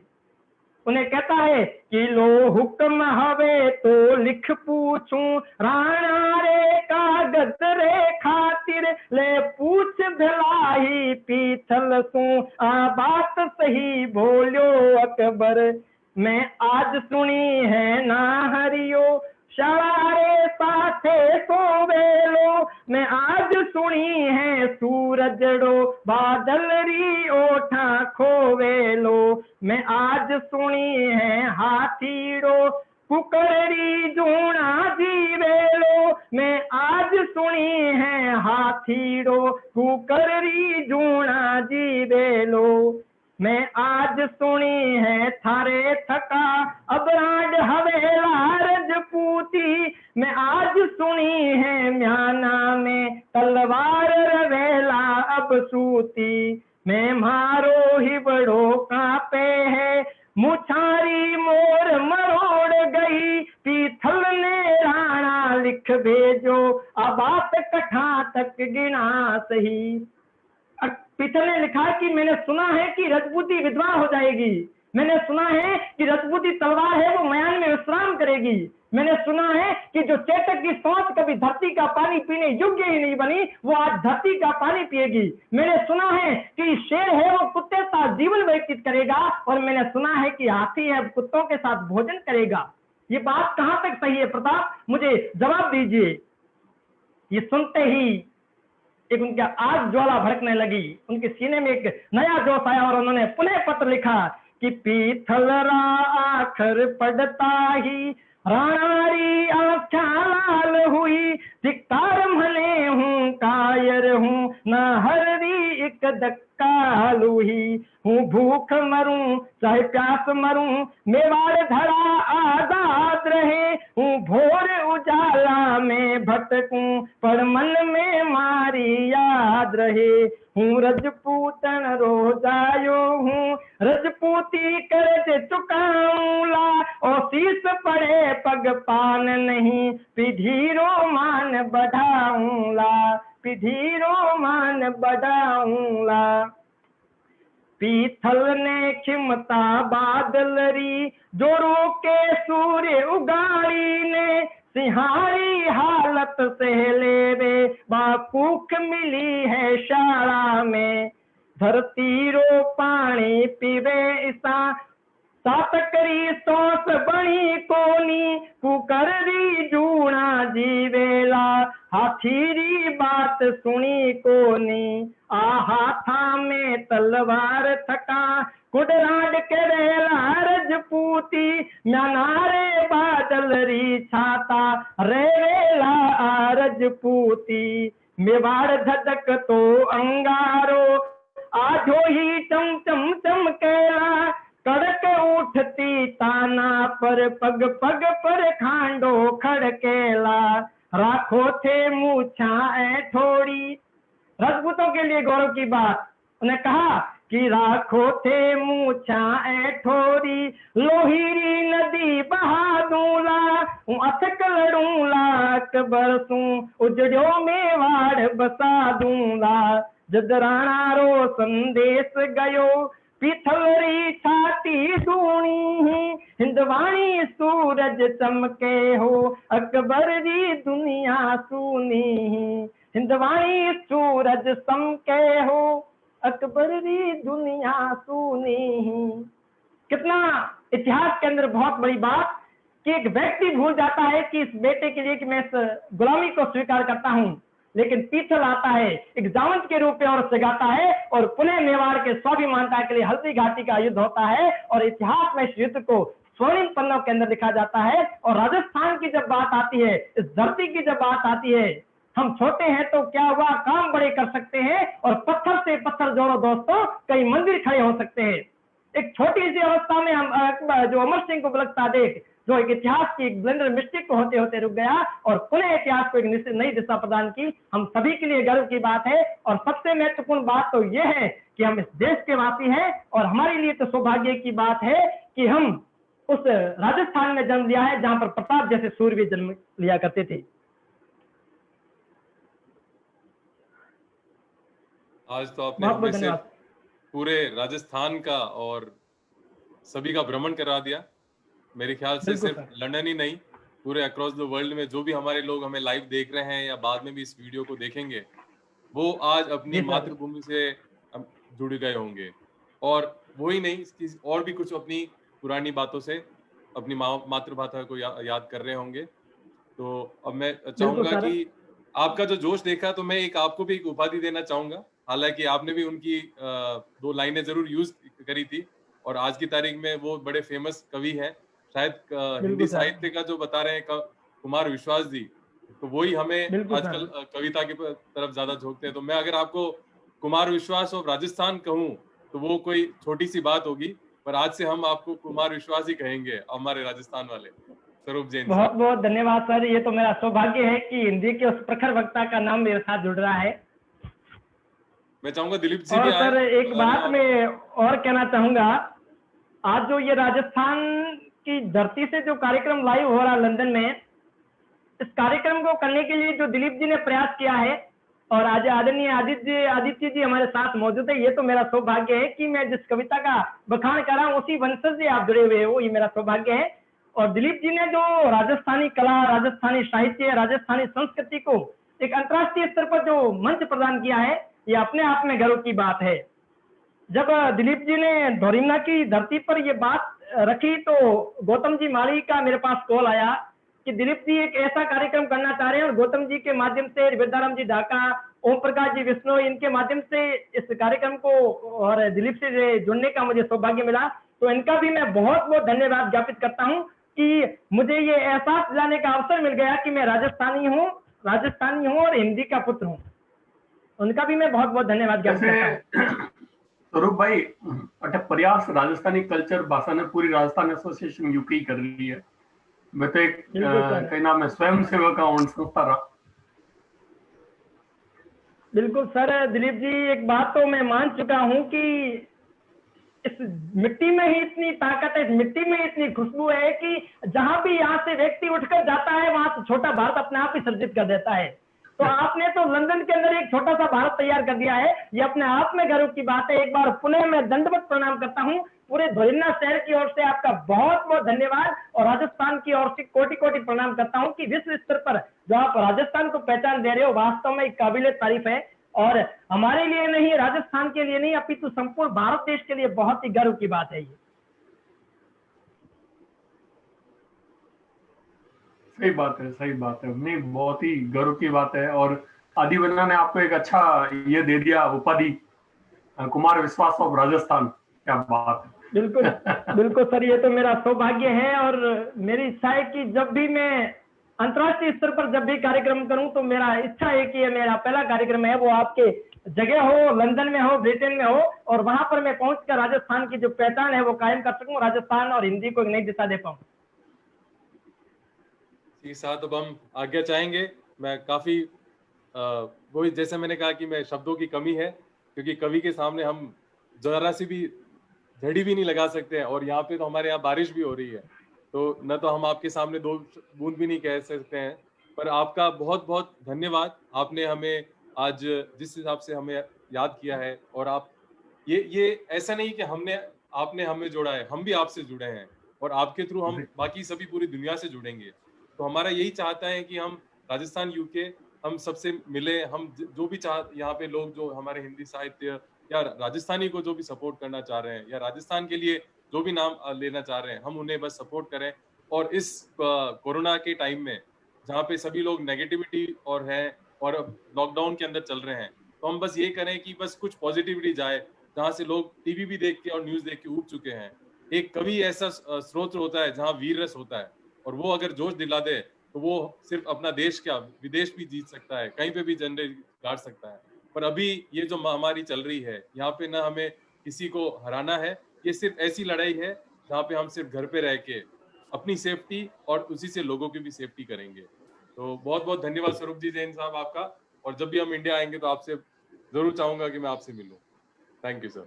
उन्हें कहता है कि लो हुक्म हवे तो लिख पूछूं, राणा रे कागज रे खातिर, ले पूछ भलाई पीथल सू, आ बात सही बोलो अकबर, मैं आज सुनी है ना हरियो, शारे साथे सोवेलो, मैं आज सुनी है सूरजड़ो, बादल री ओठा खोवेलो, मैं आज सुनी है हाथीड़ो, कुकड़ी जूना जीवेलो, मैं आज सुनी है हाथीड़ो, कुकड़ी जूना जीवेलो। मैं आज सुनी है थारे थका अब राज हवेला रजपूती, मैं आज सुनी है म्याना में तलवार रवेला अब सूती, मैं मारो ही बड़ो कापे है मुछारी मोर मरोड़ गई, पीथल ने राणा लिख भेजो आबात कठा तक गिना सही। पीथल ने लिखा कि मैंने सुना है कि रजपूती विधवा हो जाएगी, मैंने सुना है कि रजपूती तलवार है वो मयान में विश्राम करेगी, मैंने सुना है कि जो चेतक की सोच कभी धरती का पानी पीने योग्य ही नहीं बनी वो आज धरती का पानी पिएगी, मैंने सुना है कि शेर है वो कुत्ते का जीवन व्यतीत करेगा, और मैंने सुना है कि हाथी है कुत्तों के साथ भोजन करेगा। ये बात कहां तक सही है प्रताप, मुझे जवाब दीजिए। ये सुनते ही एक उनका आग ज्वाला भड़कने लगी, उनके सीने में एक नया जोश आया और उन्होंने पुनः पत्र लिखा कि पीथल रा आखर पड़ता ही राणारी आख्या लाल हुई, धिक्कार मने हूँ कायर हूँ न हररी एक धक्का लूही, हूँ भूख मरूं चाहे प्यास मरूं मेवाड़ धरा आजाद रहे, हूँ भोर उजाला में भटकूं पर मन में मारी याद रहे, हूँ रजपूतन रोजायो हूँ रजपूती कर्ज चुकाऊंला, और शीश पड़े पग पान नहीं पीढ़ीरो मान बढ़ाऊंला, पीढ़ीरो मान बढ़ाऊंला। पीथल ने खिमता बादलरी जो रोके सूर्य उगाड़ी ने, सिहारी हालत से ले रे बाकूख मिली है शाला में, धरती रो पानी पीवे इसा सातकरी सोस बणी कोनी, कुकर री जूना जीवेला हाथीरी बात सुनी कोनी, आ हाथा में तलवार थका कुडराड करेला रजपूती, म्यानारे बादल री छाता रेवेला रजपूती, मेवाड़ धधक तो अंगारो आजो ही चम चम चमकेला, कड़क उठती ताना पर पग पग पर खांडो खड़केला, राखो थे मूछा ए थोड़ी। राजपूतों के लिए गौरव की बात, उन्हें कहा कि राखो थे मूछा ए थोड़ी, लोहिरी नदी बहा दूंला, अथक लड़ूंला अकबर सू उजड़ो मेवाड़ बसा दूंला, जद राणा रो संदेश गयो पीथलरी छाती दूनी, हिंदवाणी सूरज चमके हो अकबर जी दुनिया सुनी, हिंदवाणी सूरज चमके हो अकबर जी दुनिया सुनी। कितना इतिहास के अंदर बहुत बड़ी बात कि एक व्यक्ति भूल जाता है कि इस बेटे के लिए कि मैं इस गुलामी को स्वीकार करता हूं, लेकिन पीथल आता है एक जावंत के रूप में और सगाता है, और पुनः मेवाड़ के स्वाभिमानता के लिए हल्दी घाटी का युद्ध होता है, और इतिहास में इस युद्ध को स्वर्णिम पन्नों के अंदर लिखा जाता है। और राजस्थान की जब बात आती है, इस धरती की जब बात आती है, हम छोटे हैं तो क्या हुआ, काम बड़े कर सकते हैं, और पत्थर से पत्थर जोड़ो दोस्तों कई मंदिर खड़े हो सकते हैं। एक छोटी सी अवस्था में हम जो अमर सिंह को लगता देख, जो एक इतिहास की एक ब्लेंडर मिस्टेक को होते होते रुक गया और पुनः इतिहास को एक नई दिशा प्रदान की, हम सभी के लिए गर्व की बात है। और सबसे महत्वपूर्ण बात तो यह है कि हम इस देश के वासी हैं, और हमारे लिए तो सौभाग्य की बात है कि हम उस राजस्थान में जन्म लिया है जहां पर प्रताप जैसे सूरवीर जन्म लिया करते थे। आज तो आपने हमें से पूरे राजस्थान का और सभी का भ्रमण करा दिया। मेरे ख्याल से सिर्फ लंदन ही नहीं, पूरे अक्रॉस द वर्ल्ड में जो भी हमारे लोग हमें लाइव देख रहे हैं या बाद में भी इस वीडियो को देखेंगे, वो आज अपनी मातृभूमि से जुड़ गए होंगे, और वही नहीं और भी कुछ अपनी पुरानी बातों से अपनी मातृभाषा को याद कर रहे होंगे। तो अब मैं चाहूंगा कि आपका जो जोश देखा, तो मैं एक आपको भी एक उपाधि देना चाहूंगा। हालांकि आपने भी उनकी 2 लाइनें जरूर यूज करी थी, और आज की तारीख में वो बड़े फेमस कवि हैं, शायद हिंदी साहित्य का जो बता रहे हैं कुमार विश्वास जी, तो वही हमें आजकल कविता की तरफ ज्यादा झोंकते हैं। तो मैं अगर आपको कुमार विश्वास और राजस्थान कहूँ, तो वो कोई छोटी सी बात होगी, पर आज से हम आपको कुमार विश्वास ही कहेंगे, हमारे राजस्थान वाले। स्वरूप जैन बहुत साहब, बहुत धन्यवाद सर, ये तो मेरा सौभाग्य है कि हिंदी के उस प्रखर वक्ता का नाम मेरे साथ जुड़ रहा है। मैं चाहूंगा दिलीप जी भी और आए सर एक और बात यहाँ मैं और कहना चाहूंगा, आज जो ये राजस्थान की धरती से जो कार्यक्रम लाइव हो रहा है लंदन में, इस कार्यक्रम को करने के लिए जो दिलीप जी ने प्रयास किया है और आज आदरणीय आदित्य जी हमारे साथ मौजूद है, ये तो मेरा सौभाग्य है कि मैं जिस कविता का बखान कर रहा हूँ उसी वंशज से आप जुड़े हुए हो, ये मेरा सौभाग्य है। और दिलीप जी ने जो राजस्थानी कला, राजस्थानी साहित्य, राजस्थानी संस्कृति को एक अंतर्राष्ट्रीय स्तर पर जो मंच प्रदान किया है, ये अपने आप में गर्व की बात है। जब दिलीप जी ने धोरीमना की धरती पर ये बात रखी तो गौतम जी माली का मेरे पास कॉल आया कि दिलीप जी एक ऐसा कार्यक्रम करना चाह रहे हैं और गौतम जी के माध्यम से, वेदाराम जी ढाका, ओम प्रकाश जी विष्णु, इनके माध्यम से इस कार्यक्रम को और दिलीप से जुड़ने का मुझे सौभाग्य मिला। तो इनका भी मैं बहुत बहुत धन्यवाद ज्ञापित करता हूं कि मुझे ये एहसास दिलाने का अवसर मिल गया कि मैं राजस्थानी हूँ और हिंदी का पुत्र हूँ। उनका भी मैं बहुत बहुत धन्यवाद ज्ञापित करता हूँ। स्वरूप भाई, अटे प्रयास राजस्थानी कल्चर भाषा ने पूरी राजस्थान एसोसिएशन यूके कर रही है। मैं तो एक कई नाम है स्वयं सेवक संस्था रहा। बिल्कुल सर, दिलीप जी एक बात तो मैं मान चुका हूं कि इस मिट्टी में ही इतनी ताकत है, इस मिट्टी में इतनी खुशबू है कि जहां भी यहाँ से व्यक्ति उठकर जाता है वहां से छोटा भारत अपने आप ही सर्जित कर देता है। तो आपने तो लंदन के अंदर एक छोटा सा भारत तैयार कर दिया है, ये अपने आप में गर्व की बात है। एक बार पुनः मैं दंडवत प्रणाम करता हूँ। पूरे धोरीमना शहर की ओर से आपका बहुत बहुत धन्यवाद और राजस्थान की ओर से कोटि कोटि प्रणाम करता हूँ कि विश्व स्तर पर जो आप राजस्थान को पहचान दे रहे हो, वास्तव में काबिले तारीफ है और हमारे लिए नहीं, राजस्थान के लिए नहीं, अपितु संपूर्ण भारत देश के लिए बहुत ही गर्व की बात है ये। सही बात है, नहीं बहुत ही गर्व की बात है। और आदिवन्ना ने आपको एक अच्छा ये दे दिया उपाधि, कुमार विश्वास ऑफ राजस्थान। क्या बात है। बिल्कुल बिल्कुल सर, ये तो मेरा सौभाग्य है और मेरी इच्छा है कि जब भी मैं अंतर्राष्ट्रीय स्तर पर जब भी कार्यक्रम करूं तो मेरा इच्छा है कि ये मेरा पहला कार्यक्रम है वो आपके जगह हो, लंदन में हो, ब्रिटेन में हो और वहां पर मैं पहुंचकर राजस्थान की जो पहचान है वो कायम कर सकूं, राजस्थान और हिंदी को एक नई दिशा दे पाऊं। जी साहब, अब हम आज्ञा चाहेंगे। मैं काफी वही जैसे मैंने कहा कि मैं शब्दों की कमी है, क्योंकि कवि के सामने हम जरा सी भी झड़ी भी नहीं लगा सकते हैं और यहाँ पे तो हमारे यहाँ बारिश भी हो रही है, तो न तो हम आपके सामने दो बूंद भी नहीं कह सकते हैं। पर आपका बहुत बहुत धन्यवाद, आपने हमें आज जिस हिसाब से हमें याद किया है। और आप ये ऐसा नहीं कि आपने हमें जोड़ा है, हम भी आपसे जुड़े हैं और आपके थ्रू हम बाकी सभी पूरी दुनिया से जुड़ेंगे। तो हमारा यही चाहता है कि हम राजस्थान यूके हम सबसे मिले, हम जो भी यहाँ पे लोग जो हमारे हिंदी साहित्य या राजस्थानी को जो भी सपोर्ट करना चाह रहे हैं या राजस्थान के लिए जो भी नाम लेना चाह रहे हैं, हम उन्हें बस सपोर्ट करें। और इस कोरोना के टाइम में जहाँ पे सभी लोग नेगेटिविटी और है और लॉकडाउन के अंदर चल रहे हैं, तो हम बस ये करें कि बस कुछ पॉजिटिविटी जाए, जहाँ से लोग टीवी भी देख के और न्यूज देख के ऊब चुके हैं। एक कवि ऐसा स्रोत होता है जहाँ वीर रस होता है और वो अगर जोश दिला दे तो वो सिर्फ अपना देश क्या विदेश भी जीत सकता है, कहीं पे भी झंडे गाड़ सकता है। पर अभी ये जो महामारी चल रही है, यहाँ पे ना हमें किसी को हराना है, ये सिर्फ ऐसी लड़ाई है जहाँ पे हम सिर्फ घर पे रह के अपनी सेफ्टी और उसी से लोगों की भी सेफ्टी करेंगे। तो बहुत बहुत धन्यवाद स्वरूप जी जैन साहब आपका, और जब भी हम इंडिया आएंगे तो आपसे जरूर चाहूंगा कि मैं आपसे मिलूं। Thank you sir.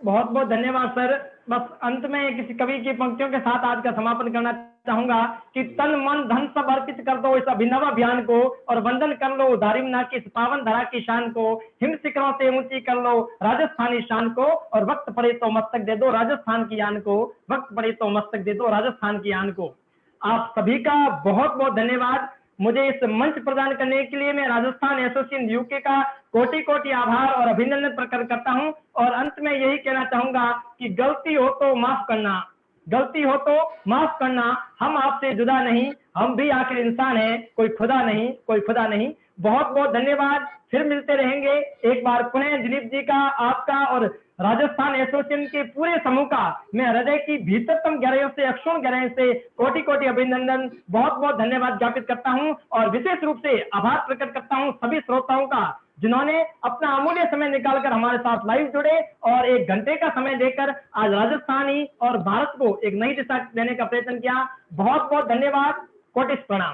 बहुत बहुत धन्यवाद सर। बस अंत में किसी कवि की पंक्तियों के साथ आज का समापन करना चाहूंगा कि तन मन धन सब अर्पित कर दो इस अभिनव अभियान को और वंदन कर लो धारिमना की इस पावन धरा की शान को, हिम शिखरों से ऊंची कर लो राजस्थानी शान को और वक्त पड़े तो मस्तक दे दो राजस्थान की आन को, वक्त पड़े तो मस्तक दे दो राजस्थान की आन को। आप सभी का बहुत बहुत धन्यवाद। मुझे इस मंच प्रदान करने के लिए मैं राजस्थान एसोसिएशन यूके का कोटि कोटि आभार और अभिनंदन प्रकट करता हूं और अंत में यही कहना चाहूंगा कि गलती हो तो माफ करना, गलती हो तो माफ करना। हम आपसे जुदा नहीं, हम भी आखिर इंसान हैं, कोई खुदा नहीं, कोई खुदा नहीं। बहुत बहुत धन्यवाद, फिर मिलते रहेंगे। एक बार पुनः दिलीप जी का, आपका और राजस्थान एसोसिएशन के पूरे समूह का मैं हृदय की भीतरतम गहराइयों से, अक्षुण गहराइयों से कोटि कोटि अभिनंदन, बहुत बहुत धन्यवाद ज्ञापित करता हूं और विशेष रूप से आभार प्रकट करता हूं सभी श्रोताओं का जिन्होंने अपना अमूल्य समय निकालकर हमारे साथ लाइव जुड़े और 1 घंटे का समय देकर आज राजस्थान ही और भारत को एक नई दिशा देने का प्रयत्न किया। बहुत बहुत धन्यवाद। कोटिस प्रणाम।